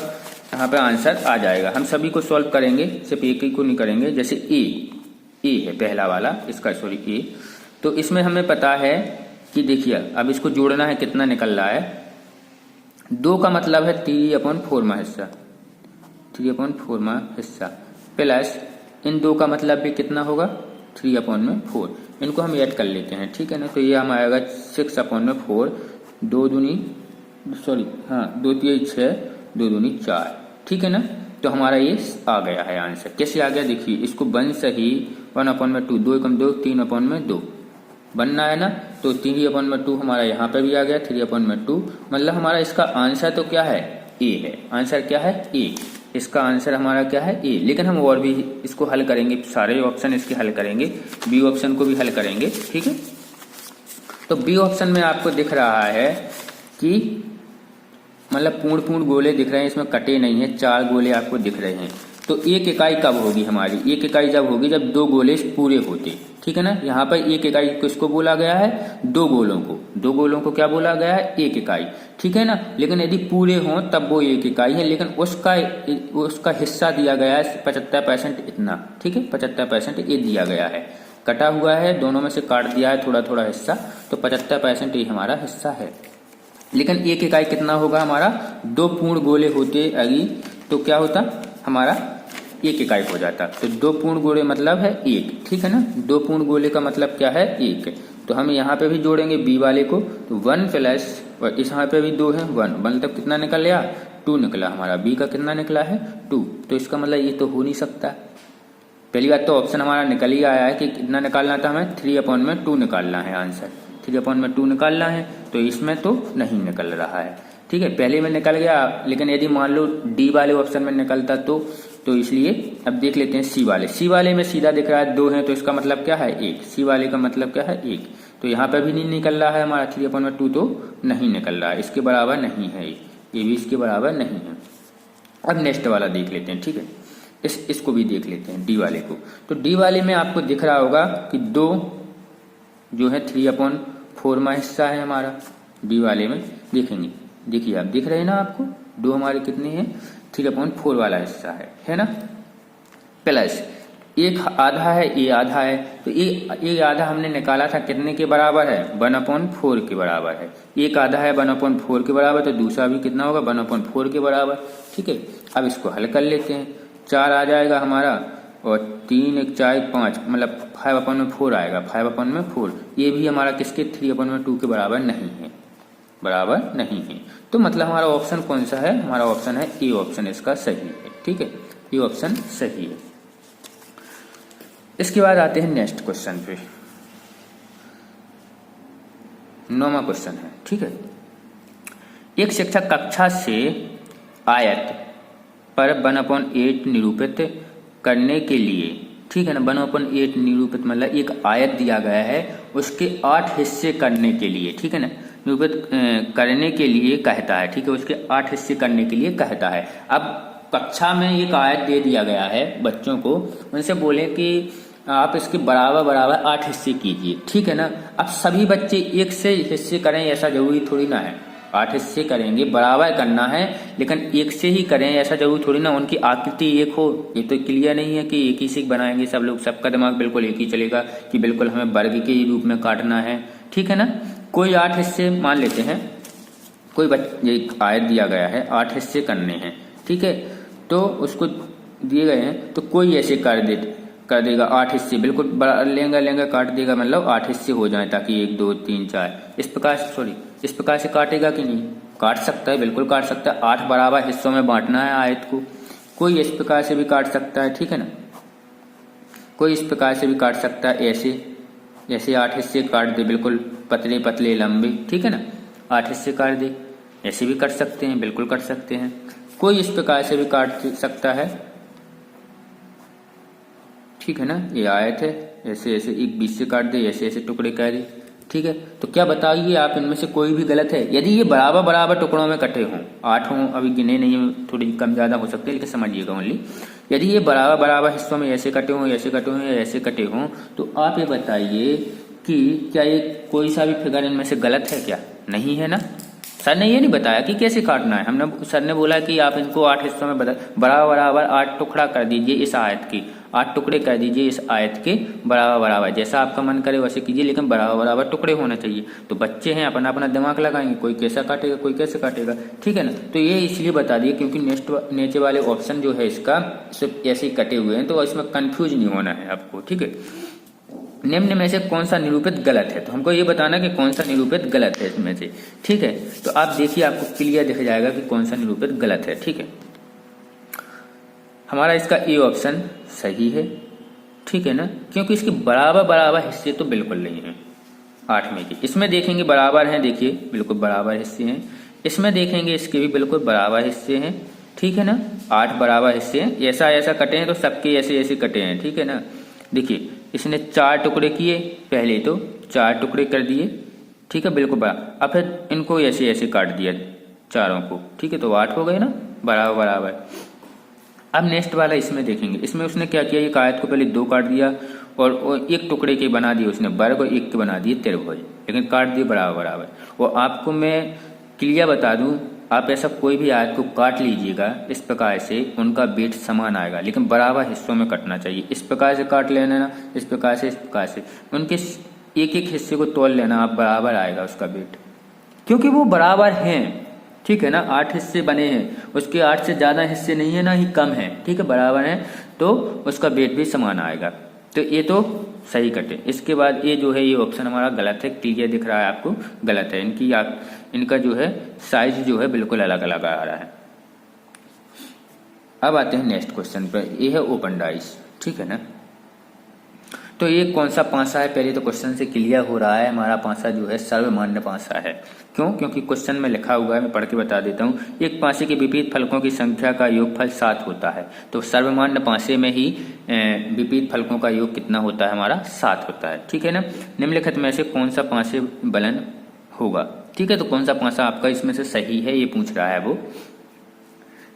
यहाँ पे आंसर आ जाएगा। हम सभी को सॉल्व करेंगे, सिर्फ एक ही को नहीं करेंगे। जैसे ए है पहला वाला, इसका सॉरी ए, तो इसमें हमें पता है कि देखिए अब इसको जोड़ना है, कितना निकल रहा है, 2 का मतलब है 3/4 हिस्सा, 3/4 हिस्सा, प्लस इन 2 का मतलब भी कितना होगा, 3/4। इनको हम ऐड कर लेते हैं, ठीक है ना, तो ये हम आएगा 6/4, 2 दूनी 6, 2 दूनी 4, ठीक है ना। तो हमारा ये आ गया है आंसर। कैसे आ गया देखिए, इसको 1 सही 1/2, 2 एकम 2, 3/2 बनना है ना, तो 3/2 हमारा यहाँ पे भी आ गया, 3/2। मतलब हमारा इसका आंसर तो क्या है, ए है। आंसर क्या है, ए। इसका आंसर हमारा क्या है, ए। लेकिन हम और भी इसको हल करेंगे, सारे ऑप्शन इसके हल करेंगे, बी ऑप्शन को भी हल करेंगे, ठीक है। तो बी ऑप्शन में आपको दिख रहा है कि मतलब पूर्ण गोले दिख रहे हैं, इसमें कटे नहीं है, 4 गोले आपको दिख रहे हैं। तो 1 इकाई कब होगी हमारी, 1 इकाई जब होगी जब 2 गोले पूरे होते, ठीक है ना। यहाँ पर 1 इकाई किसको बोला गया है, 2 गोलों को, 2 गोलों को क्या बोला गया है, 1 इकाई, ठीक है ना। लेकिन यदि पूरे हों तब वो 1 इकाई है, लेकिन उसका हिस्सा दिया गया है 75% इतना, ठीक है, 75% ये दिया गया है, कटा हुआ है, दोनों में से काट दिया है थोड़ा थोड़ा हिस्सा, तो 75% ये हमारा हिस्सा है। लेकिन 1 इकाई कितना होगा हमारा, 2 पूर्ण गोले होते अगी तो क्या होता हमारा, 1 इकाई हो जाता। तो 2 पूर्ण गोले मतलब है 1, ठीक है ना। 2 पूर्ण गोले का मतलब क्या है, 1। तो हम यहाँ पे भी जोड़ेंगे बी वाले को, तो 1 प्लस, और इस यहाँ पे भी 2 है, 1 मतलब कितना निकल गया, 2 निकला हमारा। बी का कितना निकला है, 2। तो इसका मतलब ये तो हो नहीं सकता। पहली बात तो ऑप्शन हमारा निकल ही आया है कि कितना निकालना था हमें, 3/2 निकालना है आंसर, 3/2 निकालना है। तो इसमें तो नहीं निकल रहा है, ठीक है, पहले में निकल गया। लेकिन यदि मान लो डी वाले ऑप्शन में निकलता तो इसलिए अब देख लेते हैं सी वाले में सीधा दिख रहा है 2 है, तो इसका मतलब क्या है, 1। सी वाले का मतलब क्या है, 1। तो यहाँ पे भी नहीं निकल रहा है हमारा, 3/2 तो नहीं निकल रहा है, इसके बराबर नहीं है, ये भी इसके बराबर नहीं है। अब नेक्स्ट वाला देख लेते हैं, ठीक है, इसको भी देख लेते हैं, डी वाले को। तो डी वाले में आपको दिख रहा होगा कि 2 जो है 3/4 हिस्सा है हमारा। डी वाले में देखेंगे, देखिए आप दिख रहे हैं ना आपको, 2 हमारे कितने हैं, 3/4 वाला हिस्सा है ना, प्लस 1 आधा है, ये आधा है। तो ये आधा हमने निकाला था कितने के बराबर है, 1/4 के बराबर है। 1 आधा है 1/4 के बराबर, तो दूसरा भी कितना होगा, 1/4 के बराबर, ठीक है। अब इसको हल कर लेते हैं, 4 आ जाएगा हमारा, और 3 1 4 5 मतलब 5/4 आएगा, 5/4। ये भी हमारा किसके, 3/2 के बराबर नहीं है, बराबर नहीं है। तो मतलब हमारा ऑप्शन कौन सा है, हमारा ऑप्शन है ए ऑप्शन, इसका सही है, ठीक है, ये ऑप्शन सही है। इसके बाद आते हैं नेक्स्ट क्वेश्चन पे, 9वां क्वेश्चन है, ठीक है। एक शिक्षक कक्षा से आयत पर 1/8 निरूपित करने के लिए, ठीक है ना, 1/8 निरूपित मतलब एक आयत दिया गया है, उसके 8 हिस्से करने के लिए, ठीक है ना, निरूपित करने के लिए कहता है, ठीक है, उसके 8 हिस्से करने के लिए कहता है। अब कक्षा में एक आयत दे दिया गया है बच्चों को, उनसे बोले कि आप इसके बराबर 8 हिस्से कीजिए, ठीक है ना। अब सभी बच्चे एक से हिस्से करें ऐसा जरूरी थोड़ी ना है, 8 हिस्से करेंगे, बराबर करना है, लेकिन एक से ही करें ऐसा जरूरी थोड़ी ना, उनकी आकृति एक हो, ये तो क्लियर नहीं है कि एक ही से बनाएंगे सब लोग, सबका दिमाग बिल्कुल एक ही चलेगा कि बिल्कुल हमें वर्ग के रूप में काटना है, ठीक है ना। कोई 8 हिस्से मान लेते हैं, कोई एक आयत दिया गया है, 8 हिस्से करने हैं, ठीक है, तो उसको दिए गए हैं, तो कोई ऐसे कर देगा 8 हिस्से, बिल्कुल लेंगा काट देगा, मतलब 8 हिस्से हो जाए, ताकि 1 2 3 4 इस प्रकार से काटेगा कि नहीं, काट सकता है, बिल्कुल काट सकता है। 8 बराबर हिस्सों में बांटना है आयत को, कोई इस प्रकार से भी काट सकता है, ठीक है ना, कोई इस प्रकार से भी काट सकता है, ऐसे 8 हिस्से काट दे, बिल्कुल पतले पतले लंबे, ठीक है ना, 8 हिस्से काट दे, ऐसे भी कर सकते हैं, बिल्कुल कर सकते हैं। कोई इस प्रकार से भी काट सकता है, ठीक है ना, ये आयत है, ऐसे एक बीच से काट दे, ऐसे टुकड़े कर दे, ठीक है, तो क्या बताइए आप इनमें से कोई भी गलत है? यदि ये बराबर बराबर टुकड़ों में कटे हों, 8 हों, अभी गिने नहीं, थोड़ी कम ज़्यादा हो सकते हैं लेकिन समझिएगा ओनली, यदि ये बराबर बराबर हिस्सों में ऐसे कटे हों, ऐसे कटे हों या ऐसे कटे हों, तो आप ये बताइए कि क्या ये कोई सा भी फिगर इनमें से गलत है क्या? नहीं है ना। सर ने ये नहीं बताया कि कैसे काटना है, सर ने बोला कि आप इनको 8 हिस्सों में बराबर बराबर 8 टुकड़ा कर दीजिए इस आयत की, 8 टुकड़े कर दीजिए इस आयत के बराबर बराबर, जैसा आपका मन करे वैसे कीजिए, लेकिन बराबर बराबर टुकड़े होने चाहिए। तो बच्चे हैं, अपना अपना दिमाग लगाएंगे, कोई कैसा काटेगा कोई कैसे काटेगा, ठीक है ना। तो ये इसलिए बता दिए क्योंकि नीचे वाले ऑप्शन जो है इसका सिर्फ ऐसे ही कटे हुए हैं, तो इसमें कंफ्यूज नहीं होना है आपको, ठीक है। निम्न में से कौन सा निरूपित गलत है, तो हमको ये बताना कि कौन सा निरूपित गलत है इसमें से, ठीक है। तो आप देखिए, आपको क्लियर दिख जाएगा कि कौन सा निरूपित गलत है, ठीक है। हमारा इसका ए ऑप्शन सही है, ठीक है ना, क्योंकि इसके बराबर बराबर हिस्से तो बिल्कुल नहीं है 8 में के। इसमें देखेंगे बराबर हैं, देखिए बिल्कुल बराबर हिस्से हैं, इसमें देखेंगे इसके भी बिल्कुल बराबर हिस्से हैं, ठीक है ना। 8 बराबर हिस्से हैं, ऐसा ऐसा कटे हैं तो सबके ऐसे ऐसे कटे हैं, ठीक है ना। देखिए इसने 4 टुकड़े किए, पहले तो 4 टुकड़े कर दिए, ठीक है, बिल्कुल बराबर। अब फिर इनको ऐसे ऐसे काट दिया चारों को, ठीक है, तो 8 हो गए ना बराबर बराबर। अब नेक्स्ट वाला इसमें देखेंगे, इसमें उसने क्या किया, एक आयत को पहले 2 काट दिया और एक टुकड़े के बना दिए उसने वर्ग और एक के बना दिए त्रिभुज, लेकिन काट दिए बराबर बराबर। और आपको मैं क्लियर बता दूं, आप ऐसा कोई भी आयत को काट लीजिएगा इस प्रकार से, उनका वेट समान आएगा, लेकिन बराबर हिस्सों में कटना चाहिए। इस प्रकार से काट लेना ना, इस प्रकार से, इस प्रकार से, उनके एक एक हिस्से को तोल लेना, आप बराबर आएगा उसका वेट, क्योंकि वो बराबर हैं, ठीक है ना। 8 हिस्से बने हैं, उसके 8 से ज्यादा हिस्से नहीं है ना ही कम है, ठीक है, बराबर है, तो उसका वेट भी समान आएगा। तो ये तो सही कटे। इसके बाद ये जो है ये ऑप्शन हमारा गलत है, क्लियर दिख रहा है आपको, गलत है। इनका जो है साइज जो है बिल्कुल अलग अलग आ रहा है। अब आते हैं नेक्स्ट क्वेश्चन पर, ये है ओपन डाइस, ठीक है ना। तो ये कौन सा पासा है, पहले तो क्वेश्चन से क्लियर हो रहा है, हमारा पासा जो है सर्वमान्य पासा है। क्यों? क्योंकि क्वेश्चन में लिखा हुआ है, मैं पढ़ के बता देता हूँ, एक पासे के विपरीत फलकों की संख्या का योगफल 7 होता है। तो सर्वमान्य पासे में ही विपरीत फलकों का योग कितना होता है, हमारा 7 होता है, ठीक है ना। निम्नलिखित में से कौन सा पासे बलन होगा, ठीक है। तो कौन सा पासा आपका इसमें से सही है, ये पूछ रहा है वो।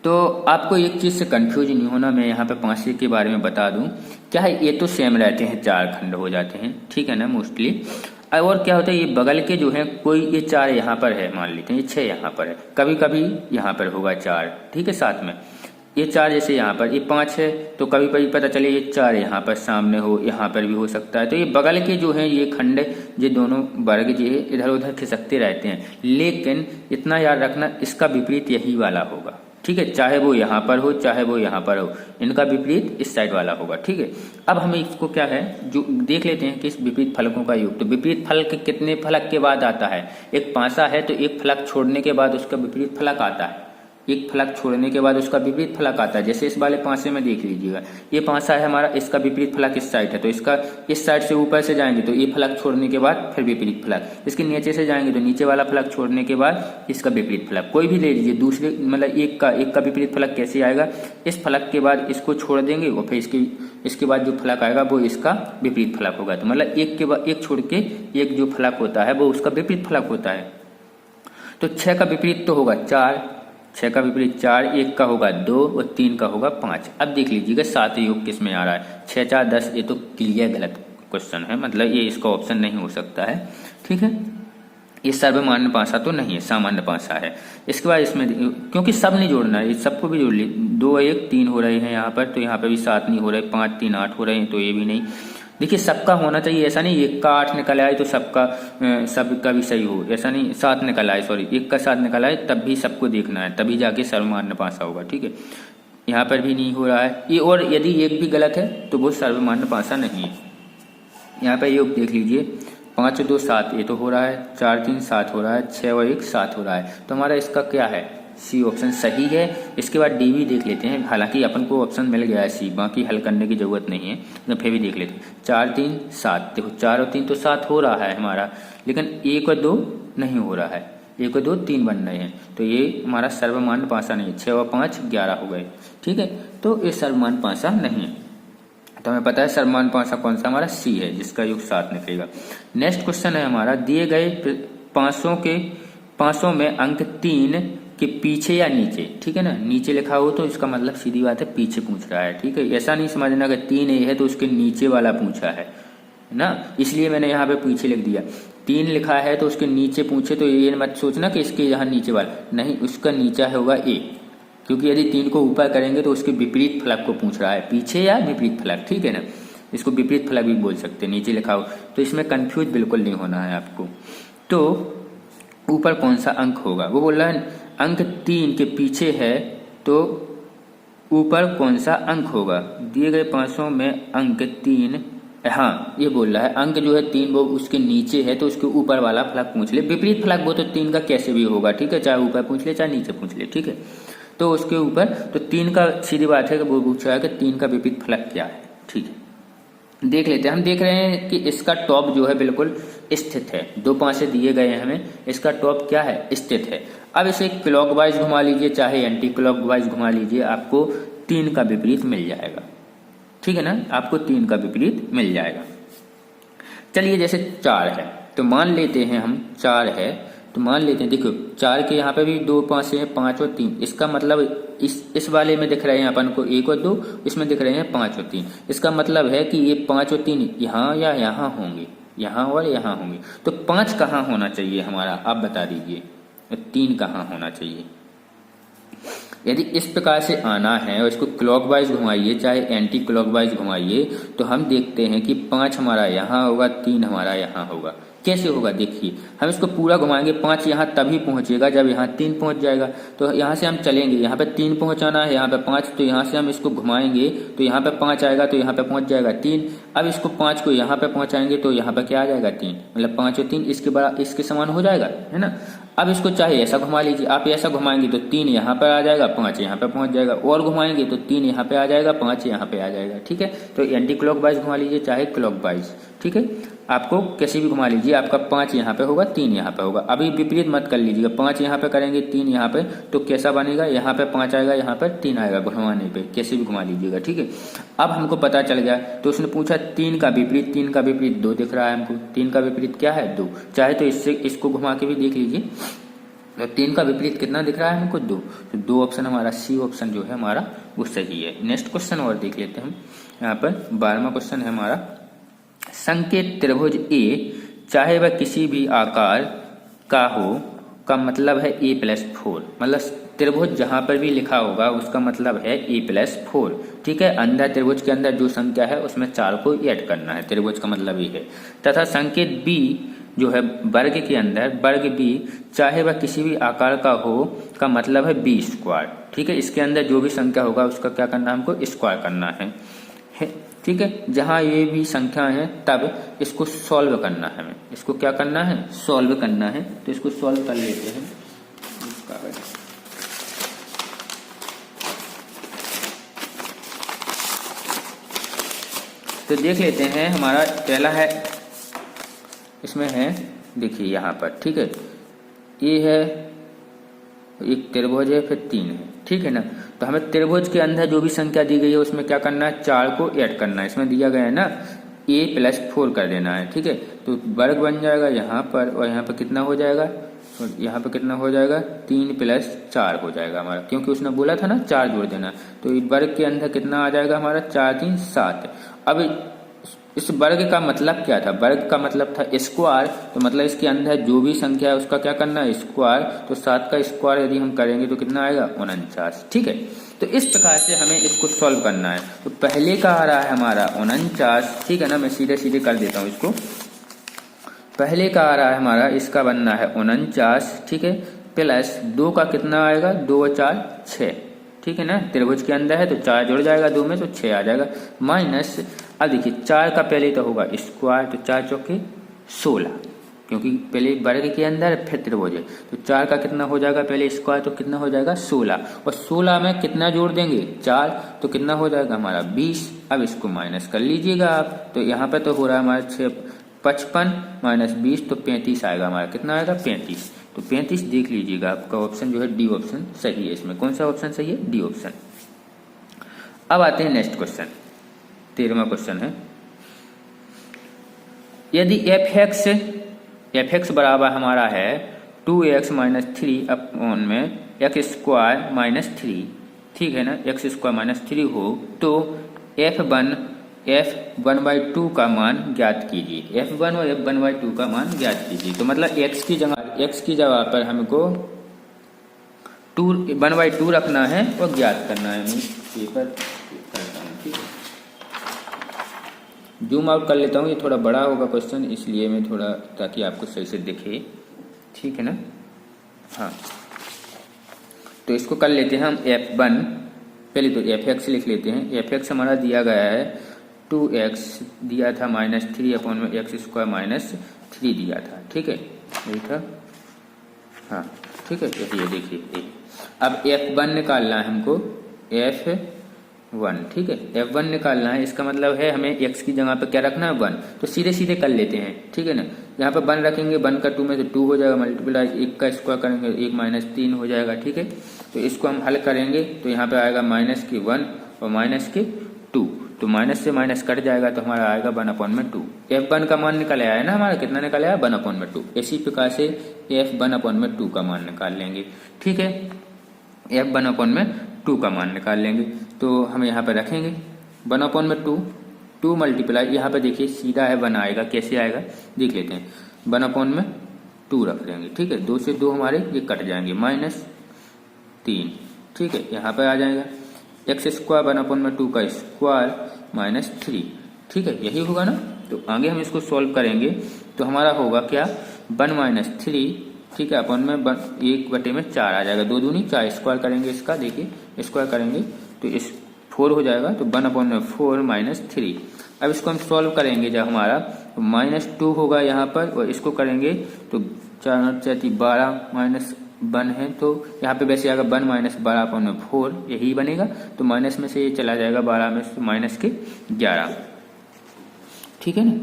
तो आपको एक चीज से कंफ्यूज नहीं होना, मैं यहाँ पे पासे के बारे में बता दूं, क्या है, ये तो सेम रहते हैं, 4 खंड हो जाते हैं, ठीक है ना, मोस्टली। और क्या होता है, ये बगल के जो है, कोई ये 4 यहाँ पर है, मान लेते हैं ये 6 यहाँ पर है, कभी कभी यहाँ पर होगा 4, ठीक है, साथ में ये 4, जैसे यहाँ पर ये 5 है, तो कभी कभी पता चले ये 4 यहाँ पर सामने हो, यहाँ पर भी हो सकता है। तो ये बगल के जो है ये खंड, ये दोनों वर्ग जो है इधर उधर खिसकते रहते हैं, लेकिन इतना याद रखना, इसका विपरीत यही वाला होगा, ठीक है, चाहे वो यहाँ पर हो चाहे वो यहाँ पर हो, इनका विपरीत इस साइड वाला होगा, ठीक है। अब हमें इसको क्या है, जो देख लेते हैं कि इस विपरीत फलकों का योग। तो विपरीत फलक कितने फलक के बाद आता है, एक पासा है तो एक फलक छोड़ने के बाद उसका विपरीत फलक आता है, एक फलक छोड़ने के बाद उसका विपरीत फलक आता है। जैसे इस वाले पासे में देख लीजिएगा, ये पासा है हमारा, इसका विपरीत फलक इस साइड है, तो इसका इस साइड से ऊपर से जाएंगे तो ये फलक छोड़ने के बाद फिर विपरीत फलक, इसके नीचे से जाएंगे तो नीचे वाला फलक छोड़ने के बाद इसका विपरीत फलक। कोई भी ले लीजिए, दूसरे मतलब एक का विपरीत फलक कैसे आएगा, इस फलक के बाद इसको छोड़ देंगे और फिर इसके बाद जो फलक आएगा वो इसका विपरीत फलक होगा। तो मतलब एक के बाद एक छोड़ के एक जो फलक होता है वो उसका विपरीत फलक होता है। तो 6 का विपरीत तो होगा 4, 6 का विपरीत 4, 1 का होगा 2 और 3 का होगा 5। अब देख लीजिएगा 7 योग किस में आ रहा है, 6 4 10, ये तो क्लियर गलत क्वेश्चन है, मतलब ये इसका ऑप्शन नहीं हो सकता है, ठीक है। ये सर्वमान्य पासा तो नहीं है, सामान्य पासा है। इसके बाद इसमें क्योंकि सब नहीं जोड़ना है, सबको भी जोड़ ली, 2 1 3 हो रहे हैं यहाँ पर, तो यहाँ पर भी 7 नहीं हो रहे, 5 3 8 हो रहे हैं, तो ये भी नहीं। देखिए सबका होना चाहिए, ऐसा नहीं 1 का 8 निकल आए तो सबका भी सही हो, ऐसा नहीं 7 निकल आए, सॉरी 1 का 7 निकल आए तब भी सबको देखना है, तभी जाके सर्वमान्य पासा होगा, ठीक है। यहाँ पर भी नहीं हो रहा है ये, और यदि एक भी गलत है तो वो सर्वमान्य पासा नहीं है। यहाँ पर योग देख लीजिए, 5 2 7 ये तो हो रहा है, 4 3 7 हो रहा है, 6 और 1 7 हो रहा है, तो हमारा इसका क्या है, सी ऑप्शन सही है। इसके बाद डी भी देख लेते हैं, हालांकि अपन को ऑप्शन मिल गया है सी, बाकी हल करने की जरूरत नहीं है, तो फिर भी देख लेते हैं। 4 3 7, देखो 4 और 3 तो 7 हो रहा है हमारा, लेकिन 1 और 2 नहीं हो रहा है, 1 और 2 3 बन रहे हैं, तो ये हमारा सर्वमान्य पासा नहीं है। 6 और 5 11 हो गए, ठीक है, तो ये सर्वमान्य पासा नहीं है। तो हमें पता है सर्वमान्य पांचवा कौन सा हमारा सी है, जिसका युग 7 निकलेगा। नेक्स्ट क्वेश्चन है हमारा, दिए गए 500 में अंक 3 के पीछे या नीचे, ठीक है ना, नीचे लिखा हो तो इसका मतलब सीधी बात है पीछे पूछ रहा है, ठीक है। ऐसा नहीं समझना कि 3 ए है तो उसके नीचे वाला पूछा है ना, इसलिए मैंने यहाँ पे पीछे लिख दिया। 3 लिखा है तो उसके नीचे पूछे तो ये मत सोचना कि इसके यहाँ नीचे वाला नहीं, उसका नीचा होगा ए, क्योंकि यदि 3 को ऊपर करेंगे तो उसके विपरीत फलक को पूछ रहा है, पीछे या विपरीत फलक, ठीक है ना। इसको विपरीत फलक भी बोल सकते हैं, नीचे लिखा हो तो इसमें कंफ्यूज बिल्कुल नहीं होना है आपको। तो ऊपर कौन सा अंक होगा, वो बोल रहा है अंक 3 के पीछे है तो ऊपर कौन सा अंक होगा। दिए गए 500 में अंक 3, हाँ ये बोल रहा है अंक जो है 3 वो उसके नीचे है तो उसके ऊपर वाला फलक पूछ ले। विपरीत फलक वो तो 3 का कैसे भी होगा, ठीक है, चाहे ऊपर पूछ ले चाहे नीचे पूछ ले, ठीक है। तो उसके ऊपर तो 3 का सीधी बात है कि वो पूछा है कि 3 का विपरीत फलक क्या है, ठीक है। देख लेते हैं, हम देख रहे हैं कि इसका टॉप जो है बिल्कुल स्थित है, 2 पांचे दिए गए हैं हमें, इसका टॉप क्या है, स्थित है। अब इसे क्लॉकवाइज घुमा लीजिए चाहे एंटी क्लॉकवाइज घुमा लीजिए, आपको 3 का विपरीत मिल जाएगा, ठीक है ना, आपको 3 का विपरीत मिल जाएगा। चलिए जैसे 4 है तो मान लेते हैं हम 4 है तो मान लेते हैं, देखो 4 के यहाँ पे भी 2 पांचे हैं, 5 और 3, इसका मतलब इस वाले में दिख रहे हैं अपन को 1 और 2, इसमें दिख रहे हैं 5 और 3, इसका मतलब है कि ये 5 और 3 यहाँ या यहाँ होंगे, यहाँ और यहाँ होंगे। तो 5 कहाँ होना चाहिए हमारा, आप बता दीजिए, 3 कहाँ होना चाहिए। यदि इस प्रकार से आना है और इसको क्लॉकवाइज घुमाइए चाहे एंटी क्लॉकवाइज घुमाइए तो हम देखते हैं कि 5 हमारा यहाँ होगा, 3 हमारा यहाँ होगा। कैसे होगा देखिए, हम इसको पूरा घुमाएंगे, 5 यहाँ तभी पहुंचेगा जब यहाँ 3 पहुंच जाएगा। तो यहाँ से हम चलेंगे, यहाँ पे 3 पहुंचाना है, यहाँ पे 5, तो यहाँ से हम इसको घुमाएंगे तो यहाँ पे 5 आएगा तो यहाँ पे पहुंच जाएगा 3। अब इसको 5 को यहाँ पे पहुंचाएंगे तो यहाँ पे क्या आ जाएगा 3, मतलब 5 और 3 इसके समान हो जाएगा, है ना। अब इसको चाहे ऐसा घुमा लीजिए, आप ऐसा घुमाएंगे तो 3 यहाँ पर आ जाएगा, 5 यहाँ पे पहुंच जाएगा, और घुमाएंगे तो 3 यहाँ पे आ जाएगा, 5 यहाँ पे आ जाएगा, ठीक है। तो एंटी क्लॉकवाइज घुमा लीजिए चाहे क्लॉकवाइज, ठीक है, आपको कैसे भी घुमा लीजिए, आपका 5 यहाँ पे होगा, 3 यहाँ पे होगा। अभी विपरीत मत कर लीजिएगा, 5 यहाँ पे करेंगे 3 यहाँ पे, तो कैसा बनेगा, यहाँ पे 5 आएगा, यहाँ पर 3 आएगा, घुमाने पे कैसे भी घुमा लीजिएगा, ठीक है। अब हमको पता चल गया, तो उसने पूछा 3 का विपरीत, 3 का विपरीत 2 दिख रहा है हमको, 3 का विपरीत क्या है 2, चाहे तो इससे इसको घुमा के भी देख लीजिए। तो 3 का विपरीत कितना दिख रहा है हमको 2, तो 2 ऑप्शन हमारा सी ऑप्शन जो है हमारा वो सही है। नेक्स्ट क्वेश्चन और देख लेते हैं हम, यहाँ पर 12वां क्वेश्चन है हमारा, संकेत त्रिभुज ए चाहे वह किसी भी आकार का हो का मतलब है a+4, मतलब त्रिभुज जहां पर भी लिखा होगा उसका मतलब है a+4, ठीक है। अंदर त्रिभुज के अंदर जो संख्या है उसमें 4 को ऐड करना है, त्रिभुज का मतलब ये है। तथा संकेत b जो है वर्ग के अंदर, वर्ग b चाहे वह किसी भी आकार का हो का मतलब है b², ठीक है। इसके अंदर जो भी संख्या होगा उसका क्या करना है, हमको स्क्वायर करना है, ठीक है। जहां ये भी संख्या है तब इसको सॉल्व करना है, हमें इसको क्या करना है, सॉल्व करना है। तो इसको सॉल्व कर लेते हैं, तो देख लेते हैं। हमारा पहला है, इसमें है देखिए यहाँ पर, ठीक है, ये है एक त्रिभुज है, फिर 3 है, ठीक है ना। तो हमें त्रिभुज के अंदर जो भी संख्या दी गई है उसमें क्या करना है, 4 को ऐड करना है। इसमें दिया गया है ना a+4 कर देना है, ठीक है। तो वर्ग बन जाएगा यहाँ पर, और यहाँ पर कितना हो जाएगा, और यहाँ पर कितना हो जाएगा 3+4 हो जाएगा हमारा, क्योंकि उसने बोला था ना 4 जोड़ देना। तो वर्ग के अंदर कितना आ जाएगा हमारा 4 3 7। अब इस वर्ग का मतलब क्या था, वर्ग का मतलब था स्क्वायर, तो मतलब इसके अंदर जो भी संख्या है उसका क्या करना है स्क्वायर। तो 7 का स्क्वायर यदि हम करेंगे तो कितना आएगा 49, ठीक है। तो इस प्रकार से हमें इसको सॉल्व करना है। तो पहले का आ रहा है हमारा 49, ठीक है ना, मैं सीधे सीधे कर देता हूँ इसको। पहले का आ रहा है हमारा, इसका बनना है 49, ठीक है, प्लस 2 का कितना आएगा 2 और 4 6, ठीक है ना। त्रिभुज के अंदर है तो 4 जुड़ जाएगा 2 में, तो 6 आ जाएगा, माइनस, अब देखिए 4 का पहले तो होगा स्क्वायर, तो 4 चौके 16, क्योंकि पहले वर्ग के अंदर फिर त्रिभुज है। तो 4 का कितना हो जाएगा पहले स्क्वायर, तो कितना हो जाएगा 16, और 16 में कितना जोड़ देंगे 4, तो कितना हो जाएगा हमारा 20। अब इसको माइनस कर लीजिएगा आप, तो यहाँ पे तो हो रहा है हमारा 55 माइनस 20, तो 35 आएगा हमारा, कितना आएगा 35। तो 35 देख लीजिएगा, आपका ऑप्शन जो है डी ऑप्शन सही है। इसमें कौन सा ऑप्शन सही है, डी ऑप्शन। अब आते हैं नेक्स्ट क्वेश्चन। 13वां क्वेश्चन है, यदि एफ एक्स बराबर हमारा है 2x माइनस 3 अपॉन में एक्स स्क्वायर माइनस 3, ठीक है ना, एक्स स्क्वायर माइनस 3 हो तो f1/2 का मान ज्ञात कीजिए। f1 और f1/2 का मान ज्ञात कीजिए। तो मतलब x की जगह पर हमको 1/2 रखना है और ज्ञात करना है। मैं पेपर करता हूँ, ठीक है, जूम आउट कर लेता हूँ, ये थोड़ा बड़ा होगा क्वेश्चन, इसलिए मैं थोड़ा, ताकि आपको सही से दिखे, ठीक है ना। हाँ, तो इसको कर लेते हैं हम f1, पहले तो f(x) लिख लेते हैं। f(x) हमारा दिया गया है 2x दिया था माइनस 3 अपॉन में एक्स स्क्वायर माइनस 3 दिया था, ठीक है, यही था। हाँ ठीक है, तो ये देखिए, अब f1 निकालना है हमको, f1, ठीक है, f1 निकालना है। इसका मतलब है हमें x की जगह पे क्या रखना है, 1। तो सीधे सीधे कर लेते हैं, ठीक है ना। यहाँ पे 1 रखेंगे, 1 का 2 में से 2 हो जाएगा, मल्टीप्लाई 1 का स्क्वायर करेंगे 1 माइनस 3 हो जाएगा, ठीक है। तो इसको हम हल करेंगे तो यहाँ पे आएगा माइनस के 1 और माइनस के 2, तो माइनस से माइनस कट जाएगा तो हमारा आएगा 1/2। f1 का मान निकल आया है ना हमारा, कितना निकल आया, 1/2। इसी प्रकार से f1/2 का मान निकाल लेंगे, ठीक है, f1/2 का मान निकाल लेंगे। तो हम यहाँ पे रखेंगे 1/2, 2 मल्टीप्लाई, यहाँ पे देखिए सीधा है 1 आएगा, कैसे आएगा देख लेते हैं, 1/2 रख देंगे, ठीक है, 2 से 2 हमारे ये कट जाएंगे, -3, ठीक है, यहाँ पे आ जाएगा एक्स स्क्वायर 1/2 का स्क्वायर माइनस 3, ठीक है, यही होगा ना। तो आगे हम इसको सॉल्व करेंगे तो हमारा होगा क्या, 1 - 3, ठीक है, अपन में 1/4 आ जाएगा, 2 दूनी 4, स्क्वायर करेंगे इसका, देखिए स्क्वायर करेंगे तो इस 4 हो जाएगा, तो 1/4 - 3। अब इसको हम सॉल्व करेंगे जब हमारा -2 होगा यहाँ पर, और इसको करेंगे तो 4 - 12 -1 है, तो यहाँ पे वैसे आएगा 1 - 12/4, यही बनेगा। तो माइनस में से ये चला जाएगा 12 में से माइनस के 11, ठीक है ना,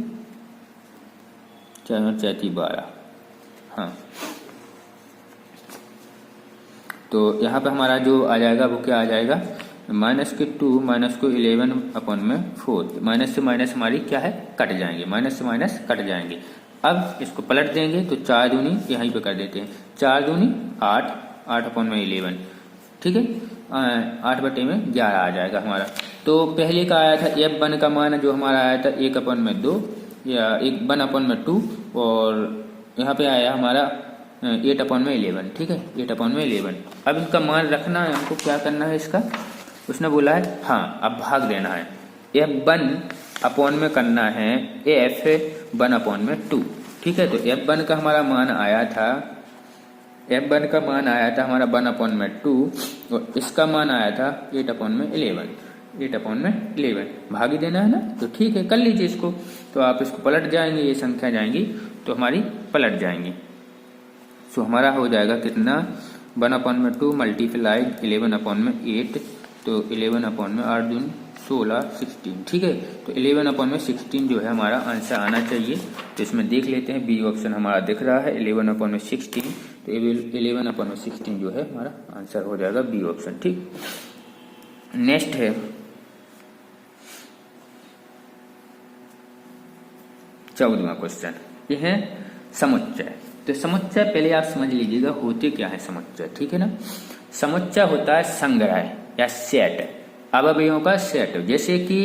4 - 4 = 12। हाँ, तो यहाँ पे हमारा जो आ जाएगा वो क्या आ जाएगा, -2 -11/4, माइनस से माइनस हमारी क्या है, कट जाएंगे, माइनस से माइनस कट जाएंगे। अब इसको पलट देंगे तो 4 दूनी यहीं पे कर देते हैं, 4 दूनी 8, 8/11, ठीक है, 8/11 आ जाएगा हमारा। तो पहले का आया था f1 का मान जो हमारा आया था 1/2 या 1/2, और यहाँ पे आया हमारा 8/11, ठीक है, 8/11। अब इनका मान रखना है हमको, क्या करना है इसका, उसने बोला है, हाँ अब भाग देना है, f1 में करना है f1/2, ठीक है। तो f1 का हमारा मान आया था, f1 का मान आया था हमारा 1/2, और इसका मान आया था 8/11, भाग ही देना है ना। तो ठीक है, कर लीजिए इसको, तो आप इसको पलट जाएंगे, ये संख्या जाएंगी तो हमारी पलट जाएंगी। सो हमारा हो जाएगा कितना, 1/2 मल्टीप्लाई 11/8, तो 11/8 16, 16, ठीक है। तो 11/16 जो है हमारा आंसर आना चाहिए। तो इसमें देख लेते हैं, बी ऑप्शन हमारा दिख रहा है 11/16, तो 11/16 जो है हमारा आंसर हो जाएगा बी ऑप्शन, ठीक। नेक्स्ट है 14वां क्वेश्चन, ये है समुच्चय। तो समुच्चय पहले आप समझ लीजिएगा होते क्या है समुच्चय, ठीक है ना। समुच्चय होता है संग्रह या सेट, अवयवों का सेट। जैसे कि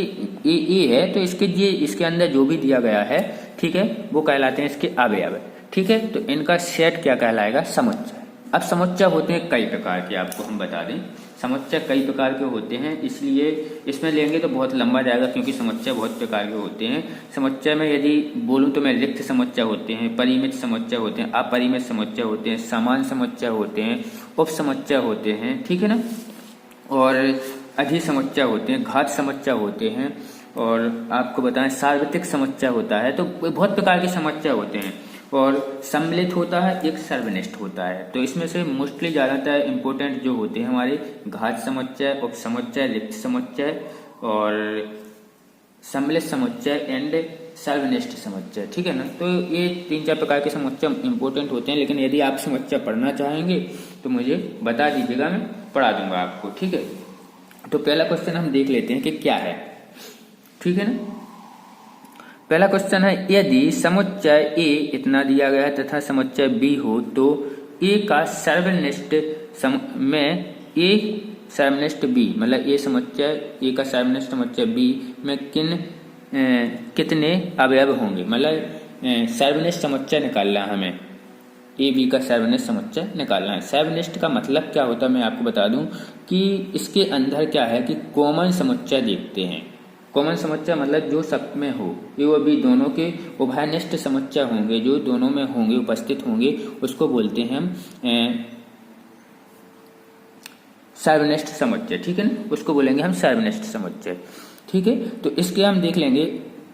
ए है तो इसके अंदर जो भी दिया गया है, ठीक है, वो कहलाते हैं इसके अवयव, ठीक है। तो इनका सेट क्या कहलाएगा, समुच्चय। अब समुच्चय होते हैं कई प्रकार के, आपको हम बता दें, समुच्चय कई प्रकार के होते हैं, इसलिए इसमें लेंगे तो बहुत लंबा जाएगा, क्योंकि समुच्चय बहुत प्रकार के होते हैं। समुच्चय में यदि बोलूं तो मैं रिक्त समुच्चय होते हैं, परिमित समुच्चय होते हैं, अपरिमित समुच्चय होते हैं, समान समुच्चय होते हैं, उप समुच्चय होते हैं, ठीक है ना, और अधिसमुच्चय होते हैं, घात समुच्चय होते हैं, और आपको बताएं सार्वत्रिक समुच्चय होता है। तो बहुत प्रकार के समुच्चय होते हैं, और सम्मिलित होता है, एक सर्वनिष्ठ होता है। तो इसमें से मोस्टली ज़्यादातर इम्पोर्टेंट जो होते हैं हमारे घात समुच्चय, उप समुच्चय, रिक्त समुच्चय, और सम्मिलित समुच्चय एंड सर्वनिष्ठ समुच्चय, ठीक है ना। तो ये 3-4 प्रकार के समुच्चय इम्पोर्टेंट होते हैं, लेकिन यदि आप समुच्चय पढ़ना चाहेंगे तो मुझे बता दीजिएगा, मैं पढ़ा दूंगा आपको, ठीक है। तो पहला क्वेश्चन हम देख लेते हैं कि क्या है। ठीक है ना। पहला क्वेश्चन है, यदि समुच्चय ए इतना दिया गया है तथा समुच्चय बी हो तो ए का सर्वनिष्ठ में ए सर्वनिष्ठ बी, मतलब ए समुच्चय ए का सर्वनिष्ठ समुच्चय बी में कितने अवयव होंगे। मतलब सर्वनिष्ठ समुच्चय निकालना है हमें, ए बी का सर्वनिष्ठ समुच्चय निकालना है। सर्वनिष्ठ का मतलब क्या होता है मैं आपको बता दूं कि इसके अंदर क्या है कि कॉमन समुच्चय देखते हैं। कॉमन समुच्चय मतलब जो सब में हो, ए और बी दोनों के उभयनिष्ठ समुच्चय होंगे, जो दोनों में होंगे, उपस्थित होंगे, उसको बोलते हैं हम सर्वनिष्ठ समुच्चय। ठीक है ना, उसको बोलेंगे हम सर्वनिष्ठ समुच्चय। ठीक है, तो इसके हम देख लेंगे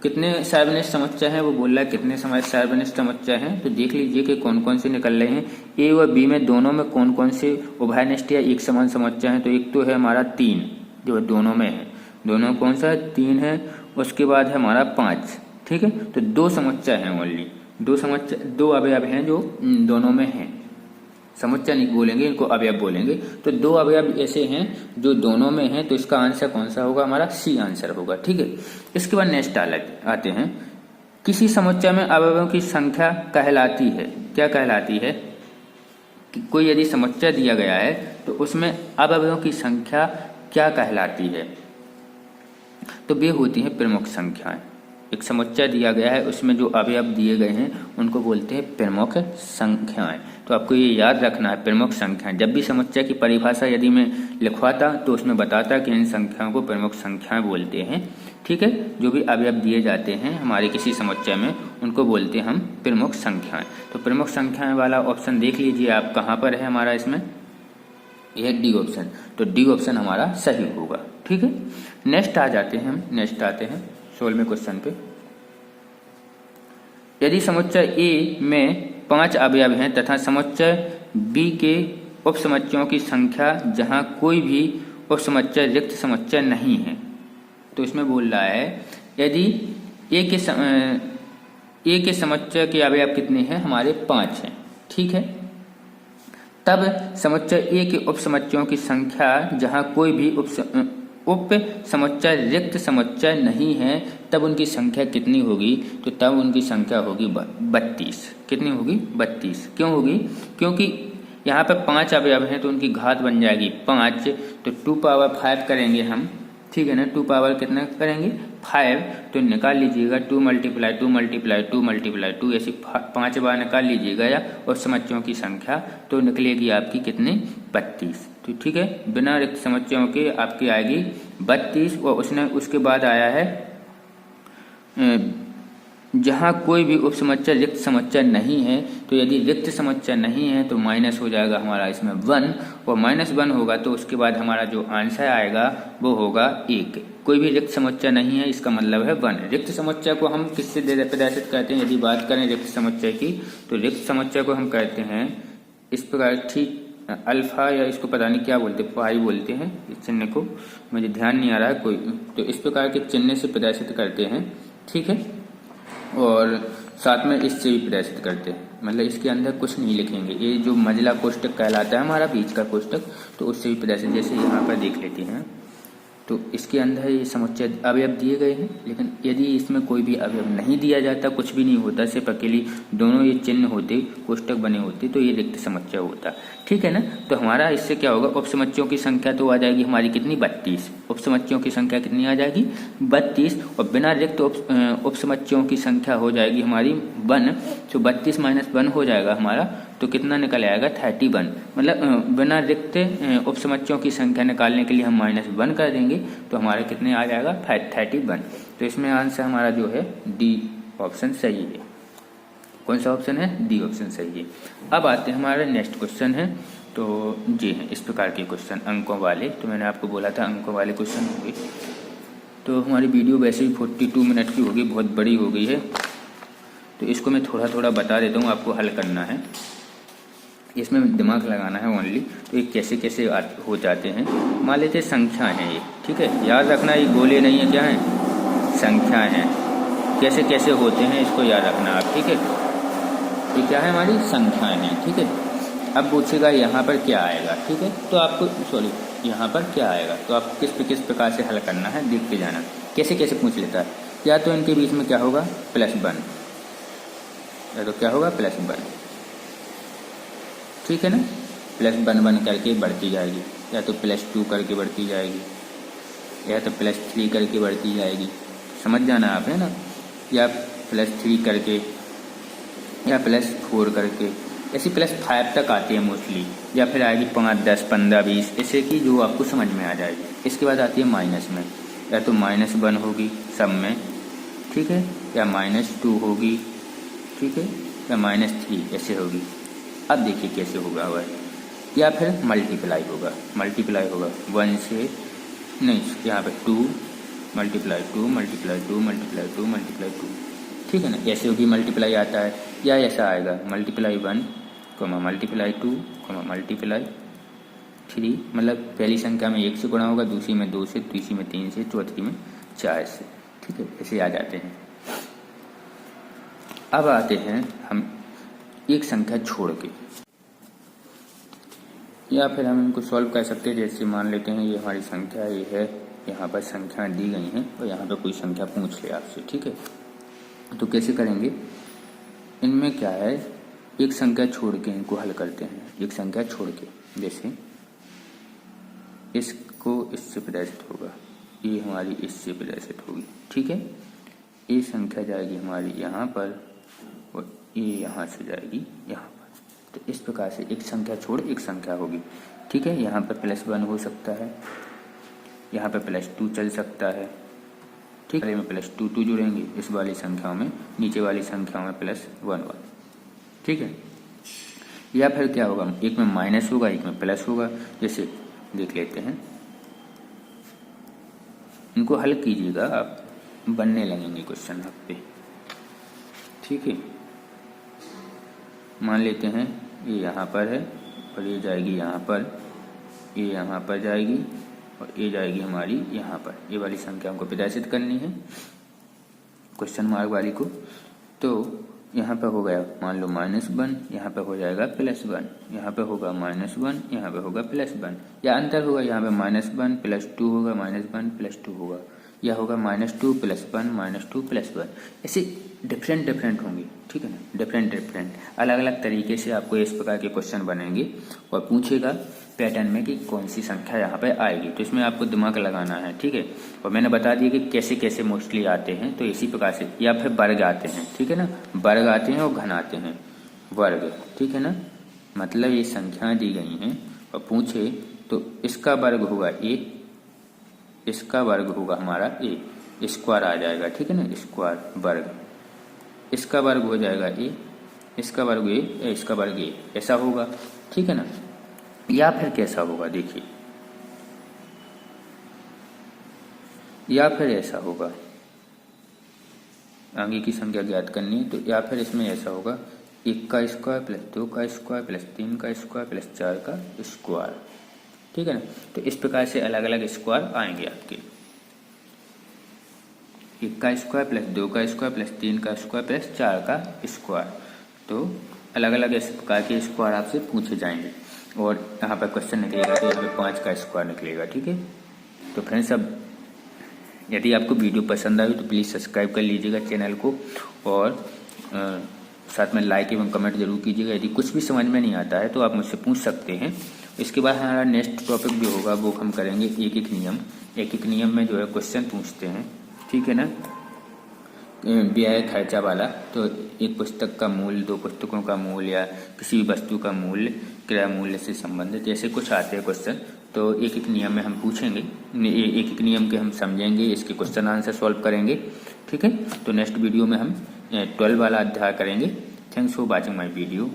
कितने सर्वनिष्ठ समुच्चय हैं, वो बोल रहा है कितने सर्वनिष्ठ समुच्चय हैं। तो देख लीजिए कि कौन कौन से निकल रहे हैं। ए और बी में दोनों में कौन कौन से उभयनिष्ठ या एक समान समुच्चय हैं। तो एक तो है हमारा 3 जो दोनों में है, दोनों कौन सा 3 है। उसके बाद है हमारा 5। ठीक है, तो 2 समुच्चय हैं, ओनली 2 समुच्चय, 2 अवयव हैं जो दोनों में हैं। समुच्चय नहीं बोलेंगे, इनको अवयव बोलेंगे। तो 2 अवयव ऐसे हैं जो दोनों में हैं, तो इसका आंसर कौन सा होगा, हमारा सी आंसर होगा। ठीक है, इसके बाद नेक्स्ट आते हैं, किसी समुच्चय में अवयवों की संख्या कहलाती है, क्या कहलाती है कि कोई यदि समुच्चय दिया गया है तो उसमें अवयवों की संख्या क्या कहलाती है। तो वे होती हैं प्रमुख संख्याएं। एक समुच्चय दिया गया है, उसमें जो अवयव दिए गए हैं उनको बोलते हैं प्रमुख संख्याएं। तो आपको ये याद रखना है, प्रमुख संख्याएं। जब भी समुच्चय की परिभाषा यदि मैं लिखवाता तो उसमें बताता कि इन संख्याओं को प्रमुख संख्याएं बोलते हैं। ठीक है, जो भी अवयव दिए जाते हैं हमारे किसी समुच्चय में उनको बोलते हैं हम प्रमुख संख्याएं। तो प्रमुख संख्याएं वाला ऑप्शन देख लीजिए आप कहाँ पर है हमारा, इसमें यह डी ऑप्शन। तो डी ऑप्शन हमारा सही होगा। ठीक है, नेक्स्ट आ जाते हैं हम, नेक्स्ट आते हैं 16वें क्वेश्चन पे। यदि समुच्चय ए में 5 अवयव हैं तथा समुच्चय बी के उपसमुच्चयों की संख्या जहां कोई भी उपसमुच्चय रिक्त समुच्चय नहीं है। तो इसमें बोल रहा है यदि ए के समुच्चय के अवयव कितने हैं, हमारे 5 हैं। ठीक है, तब समुच्चय ए के उपसमुच्चयों की संख्या जहां कोई भी उप समुच्चय रिक्त समुच्चय नहीं है तब उनकी संख्या कितनी होगी। तो तब उनकी संख्या होगी 32। कितनी होगी, 32। क्यों होगी, क्योंकि यहाँ पे 5 अवयव हैं तो उनकी घात बन जाएगी 5। तो 2 पावर 5 करेंगे हम, ठीक है ना, 2 पावर कितना करेंगे 5। तो निकाल लीजिएगा 2 मल्टीप्लाई 2 मल्टीप्लाई 2 मल्टीप्लाई 2, ऐसी 5 बार निकाल लीजिएगा या और समुच्चयों की संख्या, तो निकलेगी आपकी कितनी 32। तो ठीक है, बिना रिक्त समुच्चयों के आपकी आएगी 32। और उसके बाद आया है जहां कोई भी उपसमुच्चय रिक्त समुच्चय नहीं है। तो यदि रिक्त समुच्चय नहीं है तो माइनस हो जाएगा हमारा इसमें 1, और -1 होगा तो उसके बाद हमारा जो आंसर आएगा वो होगा 1। कोई भी रिक्त समुच्चय नहीं है, इसका मतलब है 1। रिक्त समुच्चय को हम किससे प्रदर्शित करते हैं, यदि बात करें रिक्त समुच्चय की, तो रिक्त समुच्चय को हम कहते हैं इस प्रकार, ठीक, अल्फा, या इसको पता नहीं क्या बोलते, पाई बोलते हैं इस चिन्ह को, मुझे ध्यान नहीं आ रहा है कोई। तो इस प्रकार के चिन्ह से प्रदर्शित करते हैं। ठीक है, और साथ में इससे भी प्रदर्शित करते हैं, मतलब इसके अंदर कुछ नहीं लिखेंगे। ये जो मंझला कोष्टक कहलाता है हमारा, बीच का कोष्टक, तो उससे भी प्रदर्शित, जैसे यहाँ पर देख लेते हैं। तो इसके अंदर ये समुच्चय अवयव दिए गए हैं, लेकिन यदि इसमें कोई भी अवयव नहीं दिया जाता, कुछ भी नहीं होता, सिर्फ अकेली दोनों ये चिन्ह होते, कोष्टक बने होते, तो ये रिक्त समुच्चय होता। ठीक है ना, तो हमारा इससे क्या होगा, उपसमुच्चयों की संख्या तो आ जाएगी हमारी कितनी 32। उपसमुच्चयों की संख्या कितनी आ जाएगी 32, और बिना रिक्त उपसमुच्चयों की संख्या हो जाएगी हमारी 1। तो 32 - 1 हो जाएगा हमारा, तो कितना निकल आएगा 31। मतलब बिना रिक्त उपसमुच्चयों की संख्या निकालने के लिए हम -1 कर देंगे, तो हमारा कितने आ जाएगा 31। तो इसमें आंसर हमारा जो है डी ऑप्शन सही है। कौन सा ऑप्शन है, डी ऑप्शन सही है। अब आते हैं हमारे नेक्स्ट क्वेश्चन है, तो जी हैं इस प्रकार के क्वेश्चन अंकों वाले। तो मैंने आपको बोला था अंकों वाले क्वेश्चन होंगे। तो हमारी वीडियो वैसे ही 42 मिनट की होगी, बहुत बड़ी हो गई है, तो इसको मैं थोड़ा थोड़ा बता देता हूँ, आपको हल करना है, इसमें दिमाग लगाना है ओनली। तो ये कैसे कैसे हो जाते हैं, मान लेते संख्या हैं ये, ठीक है, याद रखना, ये गोले नहीं है, क्या है, संख्या हैं। कैसे कैसे होते हैं इसको याद रखना आप, ठीक है। ये क्या है, हमारी संख्याएं हैं। ठीक है, अब पूछेगा यहाँ पर क्या आएगा, ठीक है। तो आपको यहाँ पर क्या आएगा, तो आप किस प्रकार से हल करना है देखते जाना। कैसे कैसे पूछ लेता है, या तो इनके बीच में क्या होगा +1, या तो क्या होगा +1, ठीक है ना। +1 करके बढ़ती जाएगी, या तो +2 करके बढ़ती जाएगी, या तो +3 करके बढ़ती जाएगी, समझ जाना आप, है ना। या +3 करके, या +4 करके, ऐसी +5 तक आती है मोस्टली, या फिर आएगी 5, 10, 15, 20, ऐसे की जो आपको समझ में आ जाएगी। इसके बाद आती है माइनस में, या तो -1 होगी सब में, ठीक है, या -2 होगी, ठीक है, या -3 ऐसे होगी। अब देखिए कैसे होगा वह, या फिर मल्टीप्लाई होगा 1 से, नहीं यहाँ पे 2 × 2 × 2, ठीक है ना, ऐसे होगी मल्टीप्लाई आता है। या ऐसा आएगा ×1, ×2, ×3, मतलब पहली संख्या में 1 से गुणा होगा, दूसरी में 2 से, तीसरी में 3 से, चौथी में 4 से, ठीक है, ऐसे आ जाते हैं। अब आते हैं हम एक संख्या छोड़ के, या फिर हम इनको सॉल्व कर सकते हैं। जैसे मान लेते हैं ये हमारी संख्या ये है, यहाँ पर संख्या दी गई हैं और यहाँ पर कोई संख्या पूछ ले आपसे, ठीक है। तो कैसे करेंगे, इनमें क्या है, एक संख्या छोड़ के इनको हल करते हैं, एक संख्या छोड़ के। जैसे इसको इससे प्रदर्शित होगा, ये हमारी इससे प्रदर्शित होगी, ठीक है। ये संख्या जाएगी हमारी यहाँ पर और ये यहाँ से जाएगी यहाँ पर। तो इस प्रकार से एक संख्या छोड़ एक संख्या होगी, ठीक है। यहाँ पर +1 हो सकता है, यहाँ पर +2 चल सकता है, ठीक है, में +2 जुड़ेंगे, इस वाली संख्याओं में, नीचे वाली संख्याओं में +1, ठीक है। या फिर क्या होगा, एक में माइनस होगा, एक में प्लस होगा। जैसे देख लेते हैं, इनको हल कीजिएगा आप, बनने लगेंगे क्वेश्चन आप पे, ठीक है। मान लेते हैं ये यहाँ पर है और ये जाएगी यहाँ पर, ये यहाँ पर जाएगी और ये जाएगी हमारी यहाँ पर। ये वाली संख्या हमको प्रदर्शित करनी है क्वेश्चन मार्क वाली को। तो यहाँ पर हो गया मान लो -1, यहाँ पर हो जाएगा +1, यहाँ पर होगा -1, यहाँ पर होगा +1, या अंतर होगा, यहाँ पे -1 +2 होगा, -1 +2 होगा, या होगा -2 +1 -2 +1। ऐसे डिफरेंट होंगे, ठीक है ना, डिफरेंट अलग अलग तरीके से आपको इस प्रकार के क्वेश्चन बनेंगे और पूछेगा पैटर्न में कि कौन सी संख्या यहाँ पे आएगी। तो इसमें आपको दिमाग लगाना है, ठीक है। और मैंने बता दिया कि कैसे कैसे मोस्टली आते हैं, तो इसी प्रकार से। या फिर वर्ग आते हैं, ठीक है ना, वर्ग आते हैं और घन आते हैं, वर्ग, ठीक है ना। मतलब ये संख्या दी गई हैं और पूछे तो इसका वर्ग होगा a, इसका वर्ग होगा हमारा a, स्क्वायर आ जाएगा, ठीक है ना, स्क्वायर वर्ग, इसका वर्ग हो जाएगा a, इसका वर्ग a, इसका वर्ग a, ऐसा होगा, ठीक है ना। या फिर कैसा होगा देखिए, या फिर ऐसा होगा, आगे की संख्या ज्ञात करनी है, तो या फिर इसमें ऐसा होगा 1 का स्क्वायर + 2 का स्क्वायर + 3 का स्क्वायर + 4 का स्क्वायर, ठीक है ना। तो इस प्रकार से अलग अलग स्क्वायर आएंगे आपके, 1 का स्क्वायर + 2 का स्क्वायर + 3 का स्क्वायर + 4 का स्क्वायर। तो अलग अलग इस प्रकार के स्क्वायर आपसे पूछे जाएंगे और यहाँ पर क्वेश्चन निकलेगा तो यहाँ पे 5 का स्क्वायर निकलेगा, ठीक है। तो फ्रेंड्स, अब यदि आपको वीडियो पसंद आई तो प्लीज़ सब्सक्राइब कर लीजिएगा चैनल को और साथ में लाइक एवं कमेंट जरूर कीजिएगा। यदि कुछ भी समझ में नहीं आता है तो आप मुझसे पूछ सकते हैं। इसके बाद हमारा नेक्स्ट टॉपिक जो होगा वो हम करेंगे एक एक नियम में जो है क्वेश्चन पूछते हैं, ठीक है ना, व्यय खर्चा वाला। तो एक पुस्तक का मूल्य, 2 पुस्तकों का मूल्य या किसी भी वस्तु का मूल्य क्रय मूल्य से संबंधित जैसे कुछ आते हैं क्वेश्चन, तो एक नियम में हम पूछेंगे, एक नियम के हम समझेंगे, इसके क्वेश्चन आंसर सॉल्व करेंगे, ठीक है। तो नेक्स्ट वीडियो में हम 12 वाला अध्याय करेंगे। Thanks for watching my video.